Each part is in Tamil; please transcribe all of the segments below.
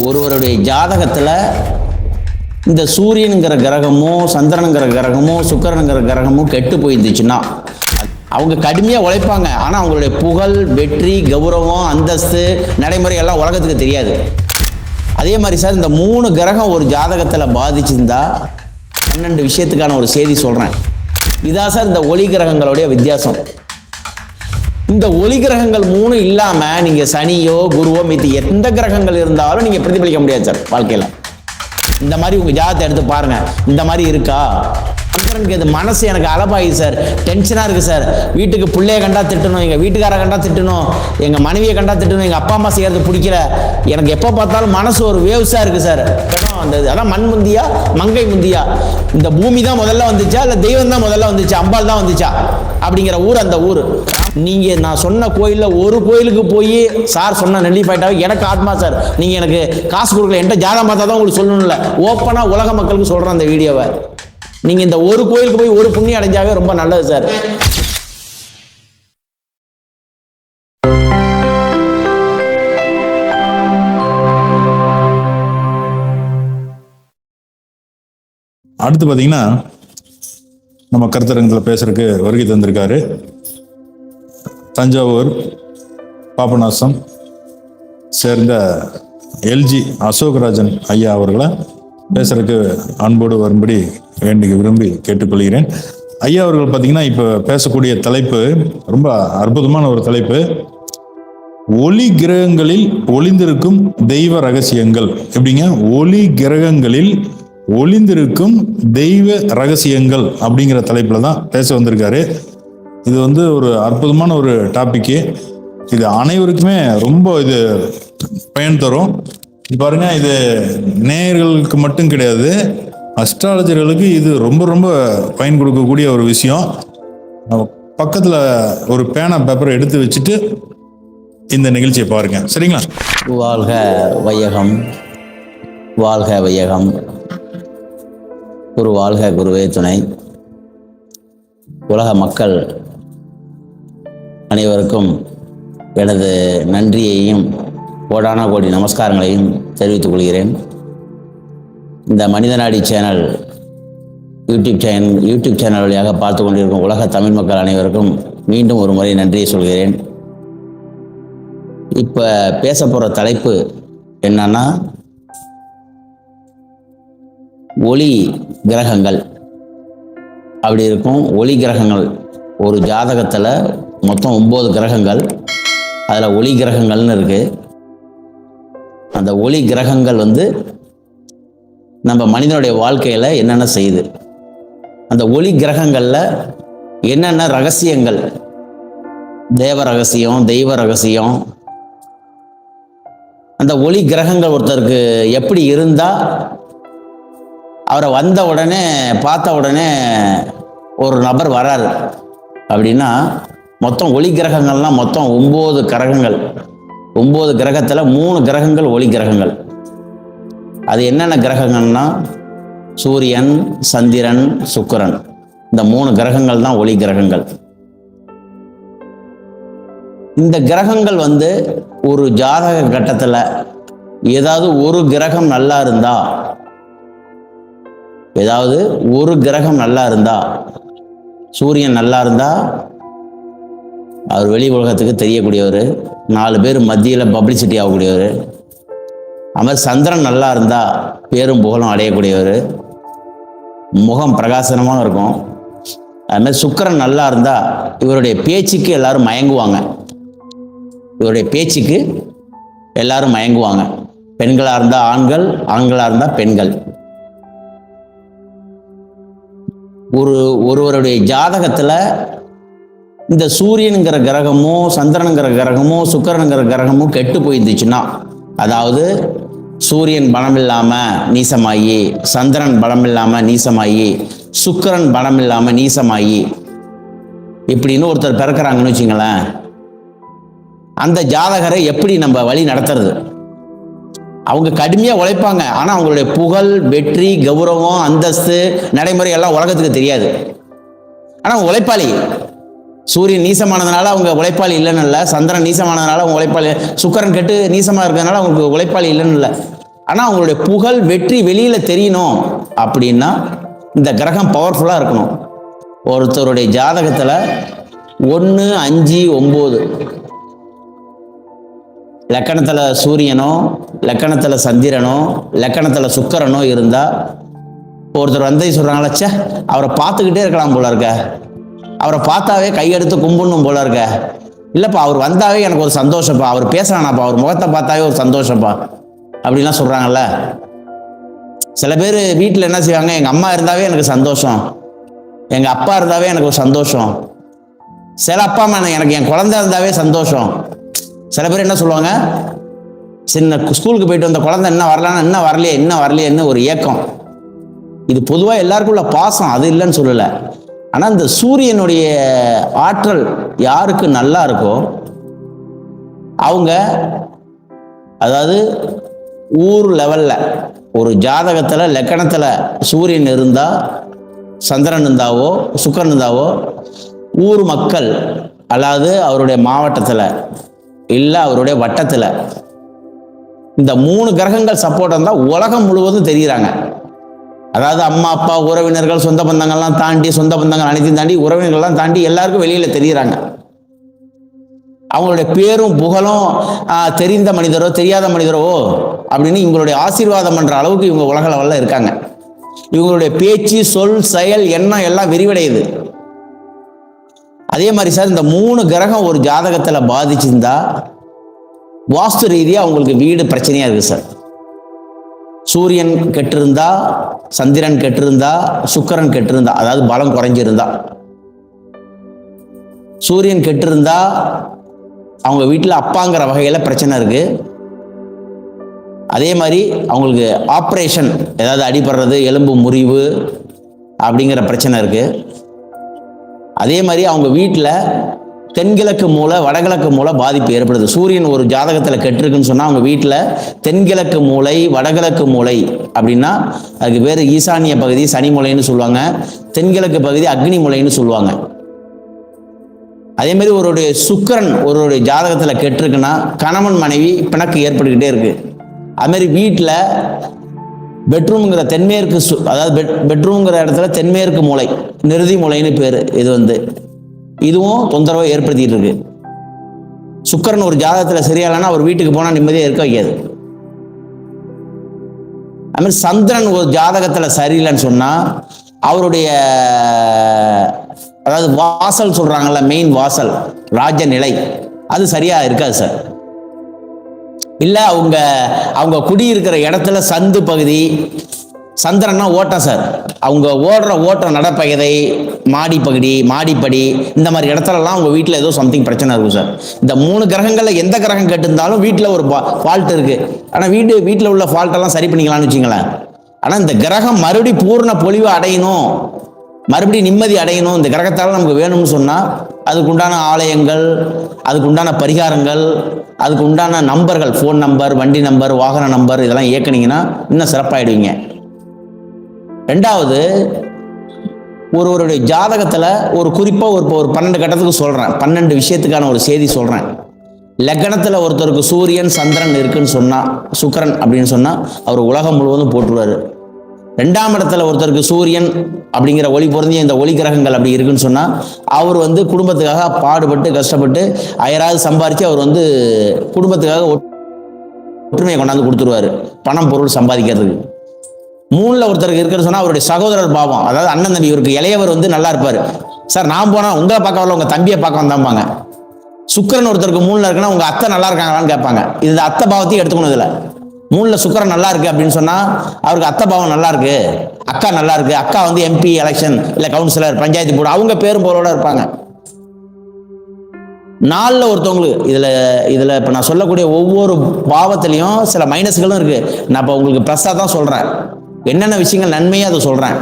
ஒருவருடைய ஜாதகத்தில் இந்த சூரியனுங்கிற கிரகமோ சந்திரனுங்கிற கிரகமோ சுக்கிரனுங்கிற கிரகமோ கெட்டு போயிருந்துச்சுன்னா அவங்க கடுமையாக உழைப்பாங்க. ஆனால் அவங்களுடைய புகழ், வெற்றி, கௌரவம், அந்தஸ்து, நடைமுறை எல்லாம் உலகத்துக்கு தெரியாது. அதே மாதிரி சார், இந்த 3 கிரகம் ஒரு ஜாதகத்தில் பாதிச்சிருந்தா 12 விஷயத்துக்கான ஒரு செய்தி சொல்கிறேன். இதான் சார் இந்த ஒளி கிரகங்களுடைய வித்தியாசம். இந்த ஒளி கிரகங்கள் 3 இல்லாமல் நீங்கள் சனியோ குருவோ மீதி எந்த கிரகங்கள் இருந்தாலும் நீங்கள் பிரதிபலிக்க முடியாது சார் வாழ்க்கையில். இந்த மாதிரி உங்கள் ஜாதகத்தை எடுத்து பாருங்கள். இந்த மாதிரி இருக்கா? இது மனசு எனக்கு அலப்பாயுது சார், டென்ஷனாக இருக்குது சார். வீட்டுக்கு பிள்ளைய கண்டா திட்டணும், எங்கள் வீட்டுக்காரை கண்டா திட்டணும், எங்கள் மனைவியை கண்டா திட்டணும், எங்கள் அப்பா அம்மா செய்கிறது பிடிக்கல, எனக்கு எப்போ பார்த்தாலும் மனசு ஒரு வேவ்ஸாக இருக்குது சார். அந்த அதான் மண் முந்தியா மங்கை முந்தியா, இந்த பூமி தான் முதல்ல வந்துச்சா இல்லை தெய்வம் தான் முதல்ல வந்துச்சா, அம்பாள் தான் வந்துச்சா அப்படிங்கிற ஊர் அந்த ஊர். நீங்கள் நான் சொன்ன கோயிலில் ஒரு கோயிலுக்கு போய் சார் சொன்ன நெல்லிஃபைட்டாக எனக்கு ஆத்மா சார், நீங்கள் எனக்கு காசு கொடுக்கல, என்கிட்ட ஜாதகம் பார்த்தா தான் உங்களுக்கு சொல்லணும்ல, ஓப்பனாக உலக மக்களுக்கு சொல்கிறேன் அந்த வீடியோவை. நீங்கள் இந்த ஒரு கோயிலுக்கு போய் ஒரு புண்ணியம் அடைஞ்சாவே ரொம்ப நல்லது சார். அடுத்து பார்த்தீங்கன்னா நம்ம கருத்தரங்கத்தில் பேசுறதுக்கு வருகை தந்திருக்காரு தஞ்சாவூர் பாபநாசம் சேர்ந்த எல்ஜி அசோகராஜன் ஐயா அவர்களை பேசுறதுக்கு அன்போடு வரும்படி விரும்பி கேட்டுக்கொள்கிறேன். ஐயா அவர்கள் பார்த்தீங்கன்னா இப்போ பேசக்கூடிய தலைப்பு ரொம்ப அற்புதமான ஒரு தலைப்பு. ஒளி கிரகங்களில் ஒளிந்திருக்கும் தெய்வ ரகசியங்கள். எப்படிங்க? ஒளி கிரகங்களில் ஒளிந்திருக்கும் தெய்வ ரகசியங்கள் அப்படிங்கிற தலைப்புல தான் பேச வந்திருக்காரு. இது ஒரு அற்புதமான ஒரு டாபிக்கு. இது அனைவருக்குமே ரொம்ப இது பயன் தரும். பாருங்க, இது நேயர்களுக்கு மட்டும் கிடையாது, அஸ்ட்ராலஜர்களுக்கு இது ரொம்ப ரொம்ப பயன் கொடுக்கக்கூடிய ஒரு விஷயம். பக்கத்துல ஒரு பேனா பேப்பரை எடுத்து வச்சுட்டு இந்த நிகழ்ச்சியை பாருங்க, சரிங்களா? வாழ்க வையகம், வாழ்க வையகம், குரு வாழ்க, குருவே துணை. உலக மக்கள் அனைவருக்கும் எனது நன்றியையும் கோடான கோடி நமஸ்காரங்களையும் தெரிவித்துக் கொள்கிறேன். இந்த மனிதநாடி சேனல் யூடியூப் சேனல் வழியாக பார்த்து கொண்டிருக்கும் உலக தமிழ் மக்கள் அனைவருக்கும் மீண்டும் ஒரு முறை நன்றியை சொல்கிறேன். இப்போ பேச போகிற தலைப்பு என்னன்னா, ஒளி கிரகங்கள். அப்படி இருக்கும். ஒளி கிரகங்கள் ஒரு ஜாதகத்தில் மொத்தம் 9 கிரகங்கள், அதில் ஒளி கிரகங்கள்னு இருக்குது. அந்த ஒளி கிரகங்கள் நம்ம மனிதனுடைய வாழ்க்கையில் என்னென்ன செய்யுது, அந்த ஒளி கிரகங்களில் என்னென்ன ரகசியங்கள், தேவ ரகசியம், தெய்வ ரகசியம், அந்த ஒளி கிரகங்கள் ஒருத்தருக்கு எப்படி இருந்தால் அவரை வந்த உடனே பார்த்த உடனே ஒரு நபர் வராரு அப்படின்னா, மொத்தம் ஒளி கிரகங்கள்லாம் மொத்தம் 9 கிரகங்கள். 9 கிரகத்தில் 3 கிரகங்கள் ஒளி கிரகங்கள். அது என்னென்ன கிரகங்கள்னா சூரியன், சந்திரன், சுக்கிரன். இந்த 3 கிரகங்கள் தான் ஒளி கிரகங்கள். இந்த கிரகங்கள் ஒரு ஜாதக கட்டத்தில் ஏதாவது ஒரு கிரகம் நல்லா இருந்தா, ஏதாவது ஒரு கிரகம் நல்லா இருந்தா, சூரியன் நல்லா இருந்தா அவர் வெளி உலகத்துக்கு தெரியக்கூடியவர், 4 பேர் மத்தியில் பப்ளிசிட்டி ஆகக்கூடியவர். அவர் சந்திரன் நல்லா இருந்தால் பேரும் புகழும் அடையக்கூடியவர், முகம் பிரகாசனமாக இருக்கும். அதுமாதிரி சுக்கிரன் நல்லா இருந்தால் இவருடைய பேச்சுக்கு எல்லாரும் மயங்குவாங்க. இவருடைய பேச்சுக்கு எல்லாரும் மயங்குவாங்க. பெண்களாக இருந்தால் ஆண்கள், ஆண்களாக இருந்தால் பெண்கள். ஒருவருடைய ஜாதகத்தில் இந்த சூரியனுங்கிற கிரகமோ சந்திரனுங்கிற கிரகமோ சுக்கிரனுங்கிற கிரகமோ கெட்டு போயிருந்துச்சுன்னா, அதாவது சூரியன் பலம் இல்லாமல் நீசமாயி, சந்திரன் பலம் இல்லாமல் நீசமாயி, சுக்கிரன் பலம் இல்லாமல் நீசமாயி இப்படின்னு ஒருத்தர் பிறக்கிறாங்கன்னு வச்சுங்களேன், அந்த ஜாதகரை எப்படி நம்ம வழி நடத்துறது? அவங்க கடுமையாக உழைப்பாங்க, ஆனால் அவங்களுடைய புகழ், வெற்றி, கௌரவம், அந்தஸ்து, நடைமுறை எல்லாம் உலகத்துக்கு தெரியாது. ஆனால் உழைப்பாளி. சூரியன் நீசமானதுனால அவங்க உழைப்பாளி இல்லைன்னு இல்லை, சந்திரன் நீசமானதுனால அவங்க உழைப்பாளி, சுக்கிரன் கெட்டு நீசமாக இருக்கிறதுனால அவங்களுக்கு உழைப்பாளி இல்லைன்னு இல்லை. ஆனா அவங்களுடைய புகழ் வெற்றி வெளியில தெரியணும் அப்படின்னா இந்த கிரகம் பவர்ஃபுல்லா இருக்கணும். ஒருத்தருடைய ஜாதகத்துல 1, 5, 9 லக்கணத்துல சூரியனோ, லக்கணத்துல சந்திரனோ, லக்கணத்துல சுக்கிரனோ இருந்தா ஒருத்தர் வந்து சொல்றாங்களா, ச்சே அவரை பார்த்துக்கிட்டே இருக்கலாம் போல இருக்க, அவரை பார்த்தாவே கையெடுத்து கும்பிடணும் போல இருக்க, இல்லப்பா அவர் வந்தாவே எனக்கு ஒரு சந்தோஷப்பா, அவர் பேசுறானாப்பா, அவர் முகத்தை பார்த்தாவே ஒரு சந்தோஷப்பா அப்படின்லாம் சொல்றாங்கல்ல. சில பேர் வீட்டில் என்ன செய்வாங்க, எங்க அம்மா இருந்தாவே எனக்கு சந்தோஷம், எங்க அப்பா இருந்தாவே எனக்கு ஒரு சந்தோஷம், சில அப்பா அம்மா எனக்கு என் குழந்தை இருந்தாவே சந்தோஷம். சில பேர் என்ன சொல்லுவாங்க, சின்ன ஸ்கூலுக்கு போயிட்டு வந்த குழந்தை என்ன வரலான்னு, இன்னும் வரலையே ஒரு ஏக்கம். இது பொதுவாக எல்லாருக்கும் உள்ள பாசம், அது இல்லைன்னு சொல்லலை. ஆனால் இந்த சூரியனுடைய ஆற்றல் யாருக்கு நல்லா இருக்கோ அவங்க, அதாவது ஊர் லெவல்ல ஒரு ஜாதகத்தில் லக்கணத்தில் சூரியன் இருந்தா, சந்திரன் இருந்தாவோ, சுக்கிரன் இருந்தாவோ, ஊர் மக்கள் அதாவது அவருடைய மாவட்டத்தில் இல்லை அவருடைய வட்டத்தில் இந்த 3 கிரகங்கள் சப்போர்ட் இருந்தால் உலகம் முழுவதும் தெரியுறாங்க. அதாவது அம்மா அப்பா உறவினர்கள் சொந்த பந்தங்கள்லாம் தாண்டி, சொந்த பந்தங்கள் அனைத்தையும் தாண்டி, உறவினர்கள்லாம் தாண்டி எல்லாருக்கும் வெளியில தெரியுறாங்க. அவங்களுடைய பேரும் புகழும் தெரிந்த மனிதரோ தெரியாத மனிதரோ அப்படின்னு இவங்களுடைய ஆசீர்வாதம் பண்ற அளவுக்கு இவங்க உலக லெவல்ல இருக்காங்க. இவங்களுடைய பேச்சு, சொல், செயல், எண்ணம் எல்லாம் விரிவடையுது. அதே மாதிரி சார், இந்த 3 கிரகம் ஒரு ஜாதகத்துல பாதிச்சிருந்தா வாஸ்து ரீதியா அவங்களுக்கு வீடு பிரச்சனையா இருக்கு சார். சூரியன் கெட்டிருந்தா, சந்திரன் கெட்டிருந்தா, சுக்கிரன் கெட்டிருந்தா, அதாவது பலம் குறைஞ்சிருந்தா, சூரியன் கெட்டிருந்தா அவங்க வீட்டில் அப்பாங்கிற வகையில பிரச்சனை இருக்கு. அதே மாதிரி அவங்களுக்கு ஆப்ரேஷன், ஏதாவது அடிபடுறது, எலும்பு முறிவு அப்படிங்கிற பிரச்சனை இருக்கு. அதே மாதிரி அவங்க வீட்டில் தென்கிழக்கு மூலை, வடகிழக்கு மூலை பாதிப்பு ஏற்படுது. சூரியன் ஒரு ஜாதகத்தில் கெட்டிருக்குன்னு சொன்னால் அவங்க வீட்டில் தென்கிழக்கு மூலை, வடகிழக்கு மூலை அப்படின்னா அதுக்கு பேர் ஈசானிய பகுதி சனி மூலைன்னு சொல்லுவாங்க, தென்கிழக்கு பகுதி அக்னி மூலைன்னு சொல்லுவாங்க. அதே மாதிரி ஒருடைய சுக்கிரன் ஒருடைய ஜாதகத்தில் கெட்டிருக்குன்னா கணவன் மனைவி பிணக்கு ஏற்பட்டுக்கிட்டே இருக்கு. அது மாதிரி வீட்டில் பெட்ரூம்ங்கிற தென்மேற்கு, அதாவது பெட்ரூம்ங்கிற இடத்துல தென்மேற்கு மூலை, நிருதி மூலைன்னு பேர், இதுவும் தொந்தரவை ஏற்படுத்திட்டு இருக்கு. சுக்கிரன் ஒரு ஜாதகத்துல சரியாலன்னா அவர் வீட்டுக்கு போனா நிம்மதியா இருக்க வைக்காது. அது மாதிரி சந்திரன் ஒரு ஜாதகத்துல சரியில்லைன்னு சொன்னா அவருடைய, அதாவது வாசல் சொல்றாங்கல்ல, மெயின் வாசல், ராஜ நிலை, அது சரியா இருக்காது சார். இல்ல அவங்க குடியிருக்கிற இடத்துல சந்து பகுதி, சந்திரன்னா ஓட்டம் சார், அவங்க ஓடுற ஓட்டம், நடப்பகுதி, மாடிப்படி, இந்த மாதிரி இடத்துலலாம் அவங்க வீட்டில் ஏதோ சம்திங் பிரச்சனை இருக்கும் சார். இந்த 3 கிரகங்களில் எந்த கிரகம் கெட்டிருந்தாலும் வீட்டில் ஒரு ஃபால்ட் இருக்கு. ஆனால் வீட்டில் உள்ள ஃபால்ட்டெல்லாம் சரி பண்ணிக்கலாம்னு வச்சுங்களேன். ஆனால் இந்த கிரகம் மறுபடியும் பூர்ண பொலிவு அடையணும், மறுபடியும் நிம்மதி அடையணும், இந்த கிரகத்தால் நமக்கு வேணும்னு சொன்னால் அதுக்குண்டான ஆலயங்கள், அதுக்குண்டான பரிகாரங்கள், அதுக்குண்டான நம்பர்கள், ஃபோன் நம்பர், வண்டி நம்பர், வாகன நம்பர், இதெல்லாம் இயக்குனீங்கன்னா இன்னும் சிறப்பாயிடுவீங்க. 2வது, ஒருவருடைய ஜாதகத்தில் ஒரு குறிப்பாக ஒரு 12 கட்டத்துக்கு சொல்கிறேன், 12 விஷயத்துக்கான ஒரு செய்தி சொல்கிறேன். லக்னத்தில் ஒருத்தருக்கு சூரியன் சந்திரன் இருக்குன்னு சொன்னால், சுக்கிரன் அப்படின்னு சொன்னால் அவர் உலகம் முழுவதும் போட்டுருவார். 2ஆம் இடத்துல ஒருத்தருக்கு சூரியன் அப்படிங்கிற ஒளி பொருந்திய இந்த ஒளி கிரகங்கள் அப்படி இருக்குன்னு சொன்னால் அவர் குடும்பத்துக்காக பாடுபட்டு கஷ்டப்பட்டு அயராது சம்பாரித்து அவர் குடும்பத்துக்காக ஒற்றுமையை கொண்டாந்து கொடுத்துருவார், பணம் பொருள் சம்பாதிக்கிறதுக்கு. 3ல் ஒருத்தருக்கு இருக்குன்னு சொன்னா அவருடைய சகோதரர் பாவம், அதாவது அண்ணன் தம்பி, இவருக்கு இளையவர் நல்லா இருப்பாரு சார், நான் போனா உங்களை பார்க்க வரல, உங்க தம்பியை பார்க்க வந்தாம்பாங்க. சுக்கிரன் ஒருத்தருக்கு 3ல் இருக்குன்னா உங்க அத்தை நல்லா இருக்காங்களான்னு கேட்பாங்க. இது அத்தை பாவத்தையும் எடுத்துக்கணும். இதுல 3ல் சுக்கிரன் நல்லா இருக்கு அப்படின்னு சொன்னா அவருக்கு அத்தை பாவம் நல்லா இருக்கு, அக்கா நல்லா இருக்கு, அக்கா MP எலெக்ஷன் இல்ல கவுன்சிலர், பஞ்சாயத்து போர்டு, அவங்க பேரும் போரோட இருப்பாங்க. 4ல் ஒருத்தவங்களுக்கு இதுல இப்ப நான் சொல்லக்கூடிய ஒவ்வொரு பாவத்திலையும் சில மைனஸ்களும் இருக்கு. நான் இப்ப உங்களுக்கு பிளஸ்ஸா தான் சொல்றேன், என்னென்ன விஷயங்கள் நன்மையா அதை சொல்றேன்.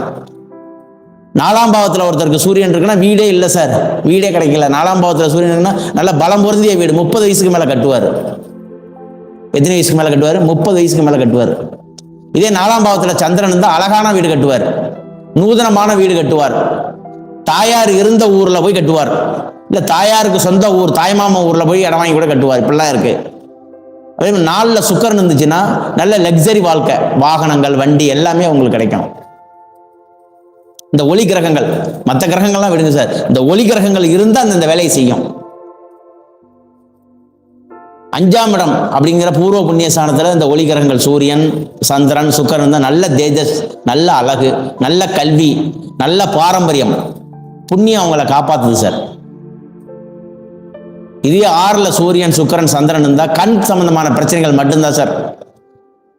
4ஆம் பாவத்தில் ஒருத்தருக்கு சூரியன் இருக்குன்னா வீடே இல்லை சார், வீடே கிடைக்கல. 4ஆம் பாவத்தில் சூரியன் இருக்குன்னா நல்ல பலம் பொருந்திய வீடு, 30 வயசுக்கு மேல கட்டுவார். எத்தனை வயசுக்கு மேல கட்டுவார்? 30 வயசுக்கு மேல கட்டுவார். இதே 4ஆம் பாவத்தில் சந்திரன் இருந்தால் அழகான வீடு கட்டுவார், நூதனமான வீடு கட்டுவார், தாயார் இருந்த ஊர்ல போய் கட்டுவார், இல்ல தாயாருக்கு சொந்த ஊர் தாய்மாமா ஊர்ல போய் இடம் வாங்கி கூட கட்டுவார். இப்படிலாம் இருக்கு. அதே மாதிரி 4ல் சுக்கிரன் இருந்துச்சுன்னா நல்ல லக்ஸரி வாழ்க்கை, வாகனங்கள், வண்டி எல்லாமே உங்களுக்கு கிடைக்கும். இந்த ஒளி கிரகங்கள், மற்ற கிரகங்கள்லாம் விடுங்க சார், இந்த ஒளி கிரகங்கள் இருந்தால் அந்த வேலையை செய்யும். 5ஆம் இடம் அப்படிங்கிற பூர்வ புண்ணிய ஸ்தானத்தில் இந்த ஒளி கிரகங்கள் சூரியன், சந்திரன், சுக்கிரன் தான் நல்ல தேஜஸ், நல்ல அழகு, நல்ல கல்வி, நல்ல பாரம்பரியம், புண்ணியம் அவங்களை காப்பாத்துது சார். இதே 6ல் சூரியன், சுக்கிரன், சந்திரன் இருந்தா கண் சம்பந்தமான பிரச்சனைகள் மட்டும்தான் சார்.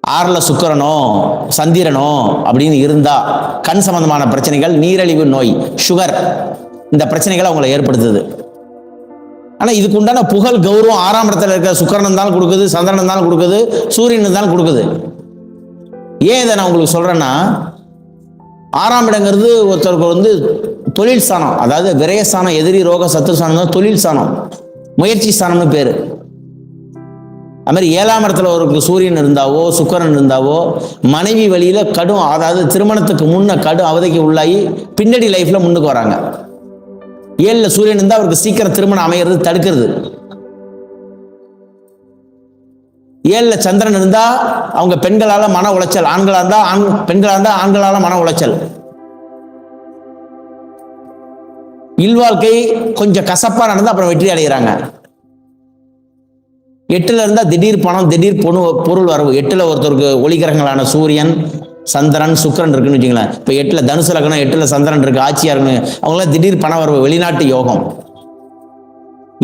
6ல் சுக்கிரனோ சந்திரனோ அப்படின்னு இருந்தா கண் சம்பந்தமான பிரச்சனைகள், நீரிழிவு நோய், சுகர், இந்த பிரச்சனைகளை அவங்களை ஏற்படுத்துது. ஆனா இதுக்கு உண்டான புகழ், கௌரவம் 6ஆம் இடத்துல இருக்க சுக்கிரன் இருந்தாலும் கொடுக்குது, சந்திரன் இருந்தாலும் கொடுக்குது, சூரியன் இருந்தாலும் கொடுக்குது. ஏன் இதை நான் உங்களுக்கு சொல்றேன்னா, 6ஆம் இடங்கிறது ஒருத்தருக்கு தொழில் ஸ்தானம், அதாவது விரயஸ்தானம், எதிரி ரோக சத்துரு ஸ்தானம் தான் தொழில் ஸ்தானம், முயற்சி ஸ்தானம்னு பேரு. அது மாதிரி 7ஆம் இடத்துல ஒரு சூரியன் இருந்தாவோ சுக்கிரன் இருந்தாவோ மனைவி வழியில கடும், அதாவது திருமணத்துக்கு முன்ன கடும் அவதைக்கு உள்ளாகி பின்னாடி லைஃப்ல முன்னுக்கு வராங்க. 7ல் சூரியன் இருந்தா அவருக்கு சீக்கிரம் திருமணம் அமைகிறது தடுக்கிறது. 7ல் சந்திரன் இருந்தா அவங்க பெண்களால மன உளைச்சல், ஆண்களா இருந்தா பெண்களா இருந்தா ஆண்களால மன உளைச்சல், இல்வாழ்க்கை கொஞ்சம் கசப்பா நடந்து அப்புறம் வெற்றி அடைகிறாங்க. 8ல் இருந்தா திடீர் பணம், திடீர் பொருள் வரவு. 8ல் ஒருத்தருக்கு ஒளி கிரகங்களான சூரியன், சந்திரன், சுக்கிரன் இருக்குன்னு வச்சுங்களேன். இப்போ 8ல் தனுசு லக்னம், 8ல் சந்திரன் இருக்கு, ஆட்சியா இருக்குன்னு அவங்களாம் திடீர் பண வரவு, வெளிநாட்டு யோகம்.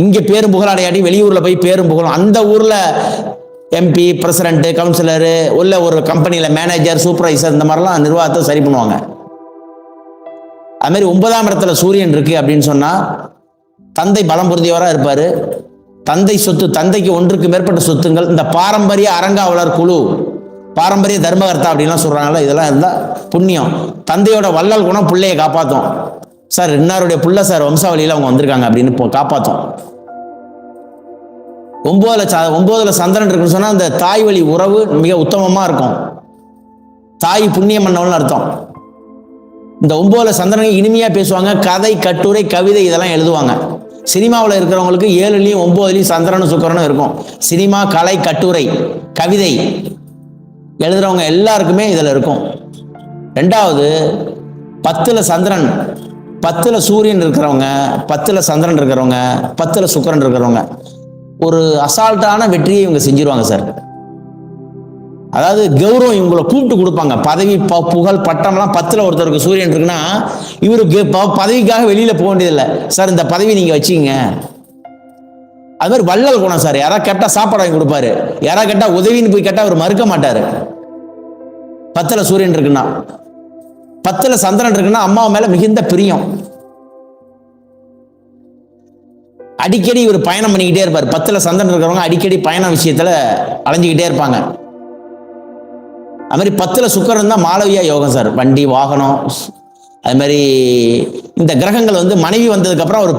இங்க பேரும் புகழ் அடையாடி வெளியூர்ல போய் பேரும் புகழும், அந்த ஊர்ல எம்பி, பிரசிடென்ட், கவுன்சிலரு, உள்ள ஒரு கம்பெனியில மேனேஜர், சூப்பர்வைசர், இந்த மாதிரிலாம் நிர்வாகத்தை சரி பண்ணுவாங்க. அது மாதிரி 9ஆம் இடத்துல சூரியன் இருக்கு அப்படின்னு சொன்னா தந்தை பலம் பொருந்தியவரா இருப்பாரு. தந்தை சொத்து, தந்தைக்கு ஒன்றுக்கு மேற்பட்ட சொத்துங்கள், இந்த பாரம்பரிய அரங்காவலர் குழு, பாரம்பரிய தர்மகர்த்தா அப்படின்லாம் சொல்றாங்கல்ல, இதெல்லாம் இருந்தா புண்ணியம். தந்தையோட வள்ளல் குணம் பிள்ளையை காப்பாற்றும் சார். இன்னாருடைய புள்ள சார் வம்சாவளியில அவங்க வந்திருக்காங்க அப்படின்னு காப்பாற்றும். 9ல் சந்திரன் இருக்குன்னு சொன்னா அந்த தாய் வழி உறவு மிக உத்தமமா இருக்கும். தாய் புண்ணியம் பண்ணவள்னு அர்த்தம். இந்த 9ல் சந்திரன் இனிமையா பேசுவாங்க, கதை, கட்டுரை, கவிதை இதெல்லாம் எழுதுவாங்க. சினிமாவில் இருக்கிறவங்களுக்கு 7லையும் 9லையும் சந்திரனும் சுக்கிரனும் இருக்கும். சினிமா, கலை, கட்டுரை, கவிதை எழுதுறவங்க எல்லாருக்குமே இதுல இருக்கும். 2வது 10ல் சந்திரன், 10ல் சூரியன் இருக்கிறவங்க, 10ல் சந்திரன் இருக்கிறவங்க, 10ல் சுக்கிரன் இருக்கிறவங்க ஒரு அசால்ட்டான வெற்றியை இவங்க செஞ்சிருவாங்க சார். அதாவது கௌரவம் இவங்களை கூப்பிட்டு கொடுப்பாங்க, பதவி, புகழ், பட்டம்லாம். 10ல் ஒருத்தருக்கு சூரியன் இருக்குன்னா இவருக்கு பதவிக்காக வெளியில போக வேண்டியதில்லை சார், இந்த பதவி நீங்க வச்சுக்கங்க. அது மாதிரி வள்ளல் குணம் சார். யாரா கேட்டா சாப்பாடு வாங்கி கொடுப்பாரு, யாரா கேட்டா உதவின்னு போய் கேட்டா அவர் மறுக்க மாட்டாரு. 10ல் சூரியன் இருக்குன்னா. 10ல் சந்திரன் இருக்குன்னா அம்மா மேல மிகுந்த பிரியம். அடிக்கடி இவர் பயணம் பண்ணிக்கிட்டே இருப்பார். 10ல் சந்திரன் இருக்கிறவங்க அடிக்கடி பயண விஷயத்துல அலைஞ்சிக்கிட்டே இருப்பாங்க. அது மாதிரி 10ல் சுக்கிரன் தான் மாளவியா யோகம் சார், வண்டி, வாகனம். அது மாதிரி இந்த கிரகங்கள் மனைவி வந்ததுக்கு அப்புறம் ஒரு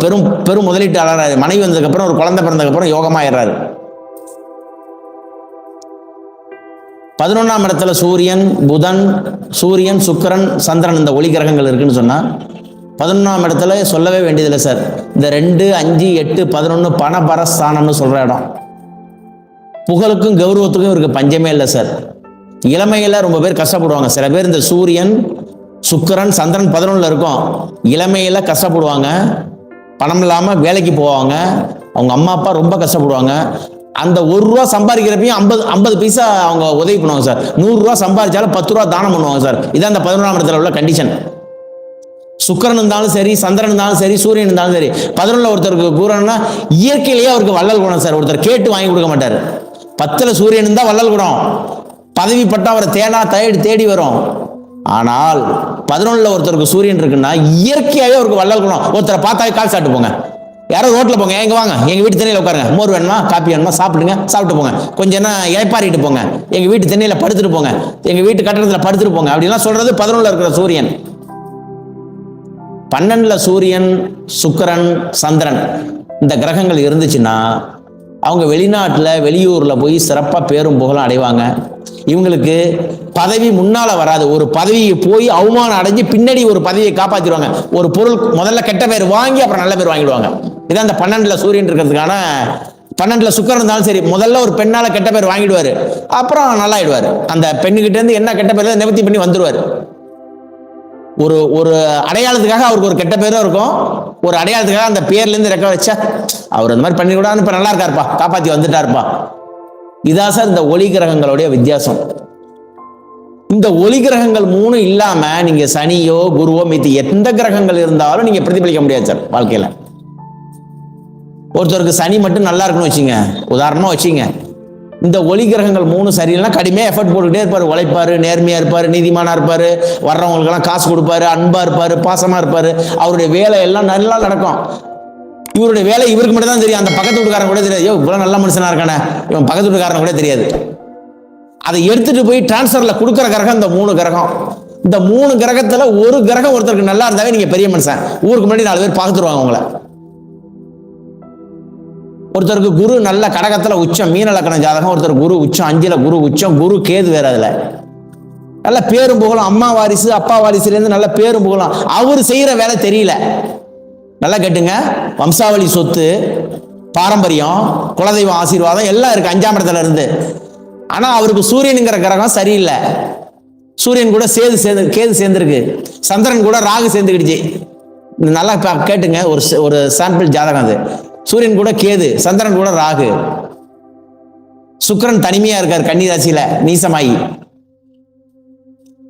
பெரும் முதலீட்டாளர், மனைவி வந்ததுக்கு அப்புறம் ஒரு குழந்தை பிறந்ததுக்கு அப்புறம் யோகமாயிடுறாரு. 11ஆம் இடத்துல சூரியன், புதன், சூரியன், சுக்கிரன், சந்திரன் இந்த ஒளி கிரகங்கள் இருக்குன்னு சொன்னா 11ஆம் இடத்துல சொல்லவே வேண்டியதில்லை சார். இந்த 2, 5, 8, 11 பணபரஸ்தானம்னு சொல்ற இடம். புகழுக்கும் கௌரவத்துக்கும் இவருக்கு பஞ்சமே இல்லை சார். இளமையில ரொம்ப பேர் கஷ்டப்படுவாங்க. சில பேர் இந்த சூரியன், சுக்கிரன், சந்திரன் 11ல் இருக்கும், இளமையில கஷ்டப்படுவாங்க, பணம் இல்லாம வேலைக்கு போவாங்க, அவங்க அம்மா அப்பா ரொம்ப கஷ்டப்படுவாங்க. அந்த 1 ரூபா சம்பாதிக்கிறப்பையும் 50 பைசா அவங்க உதவி பண்ணுவாங்க சார். 100 ரூபா சம்பாதிச்சாலும் 10 ரூபா தானம் பண்ணுவாங்க சார். இதான் அந்த 11ஆம் இடத்துல உள்ள கண்டிஷன். சுக்கிரன் இருந்தாலும் சரி, சந்திரன் இருந்தாலும் சரி, சூரியன் இருந்தாலும் சரி. 11ல் ஒருத்தருக்கு கூறணும்னா இயற்கையிலேயே அவருக்கு வள்ளல் குணம் சார். ஒருத்தர் கேட்டு வாங்கி கொடுக்க மாட்டாரு. 10ல் சூரியன் இருந்தா வள்ளல் குணம், பதவி பட்டா அவரை தேடி வரும். ஆனால் 11ல் ஒருத்தருக்கு சூரியன் இருக்குன்னா இயற்கையாவே அவருக்கு வள்ளல் குணம். ஒருத்தரை பார்த்தா கால் சாப்பிட்டு போங்க, யாரோ ரோட்ல போங்க, எங்க வாங்க, எங்க வீட்டு தண்ணியில உட்காருங்க, மோர் வேணுமா, காப்பி வேணுமா, சாப்பிட்டு போங்க, கொஞ்சம் என்ன இழைப்பாரிட்டு போங்க, எங்க வீட்டு தண்ணியில படுத்துட்டு போங்க, எங்க வீட்டு கட்டடத்துல படுத்துட்டு போங்க அப்படிலாம் சொல்றது 11ல் இருக்கிற சூரியன். 12ல் சூரியன், சுக்கிரன், சந்திரன் இந்த கிரகங்கள் இருந்துச்சுன்னா அவங்க வெளிநாட்டுல, வெளியூர்ல போய் சிறப்பா பேரும் புகழும் அடைவாங்க. இவங்களுக்கு பதவி முன்னால வராது. ஒரு பதவியை போய் அவமானம் அடைஞ்சு பின்னாடி ஒரு பதவியை காப்பாத்திடுவாங்க. ஒரு பொருள் முதல்ல கெட்ட பேர் வாங்கி அப்புறம் நல்ல பேர் வாங்கிடுவாங்க. இதான் அந்த 12ல் சூரியன் இருக்கிறதுக்கான 12ல் சுக்கிரன் இருந்தாலும் சரி, முதல்ல ஒரு பெண்ணால கெட்ட பேர் வாங்கிடுவாரு, அப்புறம் நல்லாயிடுவாரு. அந்த பெண்ணுகிட்ட இருந்து என்ன கெட்ட பேர் நிவர்த்தி பண்ணி வந்துருவாரு. ஒரு ஒரு அடையாளத்துக்காக அவருக்கு ஒரு கெட்ட பேரும் இருக்கும், ஒரு அடையாளத்துக்காக அந்த பேர்ல இருந்து ரெக்க வச்சா அவர் அந்த மாதிரி பண்ணி கூட இப்ப நல்லா இருக்காருப்பா, காப்பாத்தி வந்துட்டாருப்பா. இதான் சார் இந்த ஒளி கிரகங்களுடைய வித்தியாசம். இந்த ஒளி கிரகங்கள் 3 இல்லாம நீங்க சனியோ குருவோ மீதி எந்த கிரகங்கள் இருந்தாலும் நீங்க பிரதிபலிக்க முடியாது சார் வாழ்க்கையில. ஒருத்தருக்கு சனி மட்டும் நல்லா இருக்குன்னு வச்சுங்க, உதாரணமா வச்சுங்க, இந்த ஒளி கிரகங்கள் 3 சரியில்லைன்னா கடுமையா எஃபர்ட் போட்டுக்கிட்டே இருப்பாரு, உழைப்பாரு, நேர்மையா இருப்பாரு, நீதிமானா இருப்பாரு, வர்றவங்களுக்கு எல்லாம் காசு கொடுப்பாரு, அன்பா இருப்பாரு, பாசமா இருப்பாரு, அவருடைய வேலை எல்லாம் நல்லா நடக்கும். இவருடைய வேலை இவருக்கு மட்டும் தான் தெரியும், அந்த பக்கத்து வீட்டுக்காரன் கூட தெரியாது. இவ்வளவு நல்ல மனுஷனா இருக்கானே, இவன் பக்கத்து வீட்டுக்காரன் கூட தெரியாது. அதை எடுத்துட்டு போய் டிரான்ஸ்ஃபர்ல கொடுக்குற கிரகம் இந்த 3 கிரகம். இந்த 3 கிரகத்துல ஒரு கிரகம் ஒருத்தருக்கு நல்லா இருந்தாவே நீங்க பெரிய மனுஷன், ஊருக்கு முன்னாடி 4 பேர் பார்த்துருவாங்க உங்களை. ஒருத்தருக்கு குரு நல்ல கடகத்துல உச்சம், மீன லக்கண ஜாதகம், ஒருத்தர் குரு உச்சம் 5ல் குரு உச்சம், குரு கேது வேற, அதுல நல்ல பேரும் புகழும், அம்மா வாரிசு அப்பா வாரிசுல இருந்து நல்ல பேரும் புகழும், அவரு செய்யற வேலை தெரியல. நல்லா கேட்டுங்க, வம்சாவளி சொத்து, பாரம்பரியம், குலதெய்வம் ஆசீர்வாதம் எல்லாம் இருக்கு 5ஆம் இடத்துல இருந்து. ஆனா அவருக்கு சூரியனுங்கிற கிரகம் சரியில்லை. சூரியன் கூட கேது சேர்ந்துருக்கு, சந்திரன் கூட ராகு சேர்ந்துக்கிடுச்சு. நல்லா கேட்டுங்க, ஒரு சாம்பிள் ஜாதகம் அது. சூரியன் கூட கேது, சந்திரன் கூட ராகு, சுக்கிரன் தனிமையா இருக்கார் கன்னி ராசியில நீசமாயி.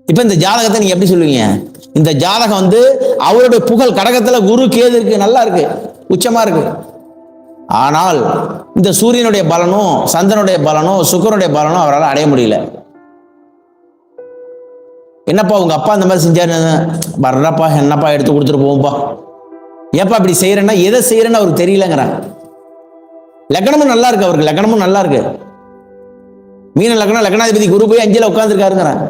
இப்ப இந்த ஜாதகத்தை நீங்க எப்படி சொல்லுவீங்க? இந்த ஜாதகம் அவருடைய புகழ் கடகத்துல குரு கேது இருக்கு, நல்லா இருக்கு, உச்சமா இருக்கு. ஆனால் இந்த சூரியனுடைய பலனும் சந்திரனுடைய பலனும் சுக்கிரனுடைய பலனும் அவரால் அடைய முடியல. என்னப்பா உங்க அப்பா இந்த மாதிரி செஞ்சாரு, வர்றப்பா என்னப்பா எடுத்து கொடுத்துட்டு போவோம்பா, ஏப்பா இப்படி செய்யறேன்னா எதை செய்யறேன்னு அவருக்கு தெரியலங்கிறாங்க. லக்னமும் நல்லா இருக்கு, அவருக்கு லக்னமும் நல்லா இருக்கு, மீன லக்னம், லக்னாதிபதி குரு போய் 5ல் உட்கார்ந்துருக்காருங்கிறாங்க.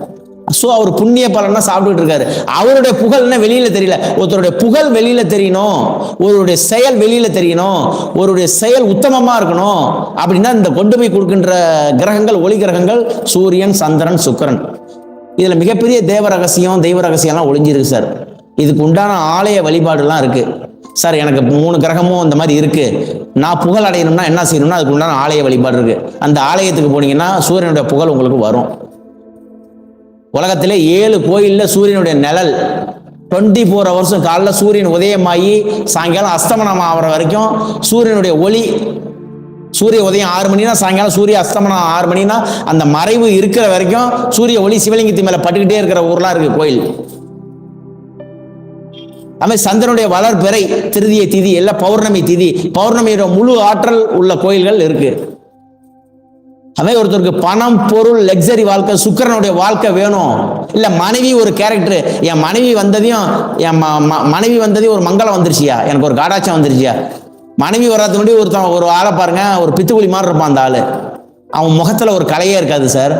சோ அவர் புண்ணிய பலனா சாப்பிட்டுட்டு இருக்காரு. அவருடைய புகழ்னா வெளியில தெரியல. ஒருத்தருடைய புகழ் வெளியில தெரியணும், ஒருவருடைய செயல் வெளியில தெரியணும், ஒருவருடைய செயல் உத்தமமா இருக்கணும் அப்படின்னா இந்த கொண்டு போய் கொடுக்கின்ற கிரகங்கள் ஒளி கிரகங்கள் சூரியன், சந்திரன், சுக்கிரன். இதுல மிகப்பெரிய தேவ ரகசியம், தெய்வ ரகசியம்லாம் ஒளிஞ்சிருக்கு சார். இதுக்கு உண்டான ஆலய வழிபாடுலாம் இருக்கு சார். எனக்கு 3 கிரகமும் இந்த மாதிரி இருக்கு, நான் புகழ் அடையணும்னா என்ன செய்யணும்னா அதுக்கு உண்டான ஆலய வழிபாடு இருக்கு. அந்த ஆலயத்துக்கு போனீங்கன்னா சூரியனுடைய புகழ் உங்களுக்கு வரும். உலகத்திலே 7 கோயில்ல சூரியனுடைய நிழல் 24 hours, காலைல சூரியன் உதயமாகி சாயங்காலம் அஸ்தமனம் ஆகிற வரைக்கும் சூரியனுடைய ஒளி. சூரிய உதயம் 6 மணினா சாயங்காலம் சூரிய அஸ்தமனம் 6 மணினா அந்த மறைவு இருக்கிற வரைக்கும் சூரிய ஒளி சிவலிங்கத்து மேல பட்டுக்கிட்டே இருக்கிற ஊர்லாம் இருக்கு கோயில். அதுமாதிரி சந்திரனுடைய வளர்பிறை, திருதியை திதி எல்லாம் பௌர்ணமி திதி, பௌர்ணமியோட முழு ஆற்றல் உள்ள கோயில்கள் இருக்கு. அதே ஒருத்தருக்கு பணம், பொருள், லக்ஸரி வாழ்க்கை, சுக்கிரனுடைய வாழ்க்கை வேணும். இல்ல மனைவி ஒரு கேரக்டர், என் மனைவி வந்ததையும் மனைவி வந்ததையும் ஒரு மங்களம் வந்துருச்சியா, எனக்கு ஒரு காடாச்சம் வந்துருச்சியா. மனைவி வராது முன்னாடி ஒரு ஆளை பாருங்க, ஒரு பித்துக்குழி மாதிரி இருப்பான் அந்த ஆளு, அவன் முகத்துல ஒரு கலையே இருக்காது சார்.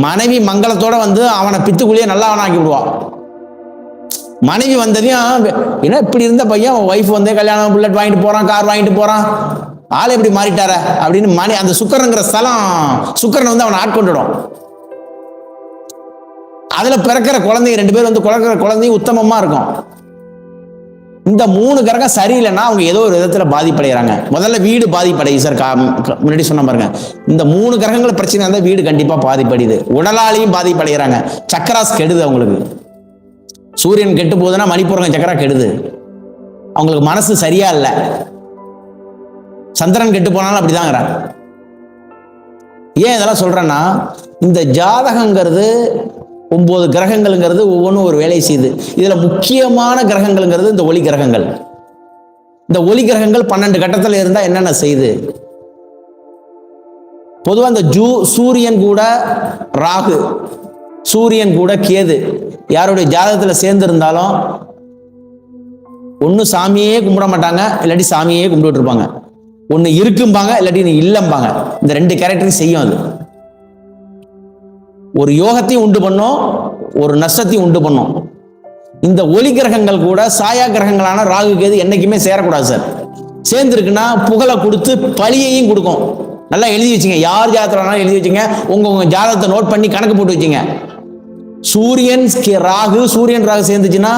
மனைவி மங்களத்தோட அவனை பித்துக்குழியே நல்லா அவனை ஆக்கி விடுவான். மனைவி வந்ததையும் என்ன இப்படி இருந்த பையன் ஒய்ஃப் கல்யாணம் புல்லட் வாங்கிட்டு போறான், கார் வாங்கிட்டு போறான், ஆளை எப்படி மாறிட்டார அப்படின்னு அந்த சுக்கிரனுங்கிற ஸ்தலம் சுக்கிரன் அவனை ஆட்கொண்டுடும். அதுல பிறக்கிற குழந்தைங்க 2 பேர் பிறக்கிற குழந்தைங்க உத்தமமா இருக்கும். இந்த 3 கிரகம் சரியில்லைன்னா அவங்க ஏதோ ஒரு விதத்துல பாதிப்படைகிறாங்க. முதல்ல வீடு பாதிப்படையுது சார். முன்னாடி சொன்ன பாருங்க, இந்த 3 கிரகங்கள் பிரச்சனை இருந்தால் வீடு கண்டிப்பா பாதிப்படையுது. உடலாலையும் பாதிப்படைகிறாங்க. சக்கராஸ் கெடுது அவங்களுக்கு. சூரியன் கெட்டு போகுதுன்னா மணிப்பூரங்க சக்கரா கெடுது. அவங்களுக்கு மனசு சரியா இல்லை. சந்திரன் கெட்டு போனாலும் அப்படிதாங்கிறாங்க. ஏன் இதெல்லாம் சொல்றேன்னா, இந்த ஜாதகங்கிறது 9 கிரகங்கள்ங்கிறது ஒவ்வொன்றும் ஒரு வேலை செய்யுது. இதுல முக்கியமான கிரகங்கள்ங்கிறது இந்த ஒளி கிரகங்கள். இந்த ஒளி கிரகங்கள் 12 கட்டத்தில் இருந்தா என்னென்ன செய்யுது? பொதுவாக இந்த சூரியன் கூட ராகு, சூரியன் கூட கேது யாருடைய ஜாதகத்துல சேர்ந்து இருந்தாலும் ஒண்ணு சாமியே கும்பிட மாட்டாங்க, இல்லாட்டி சாமியே கும்பிட்டு இருப்பாங்க. ஒண்ணு இருக்கும்பாங்க, இல்லாட்டி நீ இல்லம்பாங்க. இந்த 2 கேரக்டரையும் செய்யும். அது ஒரு யோகத்தையும் உண்டு பண்ணும், ஒரு நஷ்டத்தையும் உண்டு பண்ணும். இந்த ஒளி கிரகங்கள் கூட சாயா கிரகங்களான ராகு கேது என்னைக்குமே சேரக்கூடாது சார். சேர்ந்துருக்குன்னா புகழை கொடுத்து பழியையும் கொடுக்கும். நல்லா எழுதி வச்சுங்க, யார் ஜாதகத்தினாலும் எழுதி வச்சுங்க, உங்க ஜாதகத்தை நோட் பண்ணி கணக்கு போட்டு வச்சுங்க. சூரியன் ராகு சேர்ந்துச்சுன்னா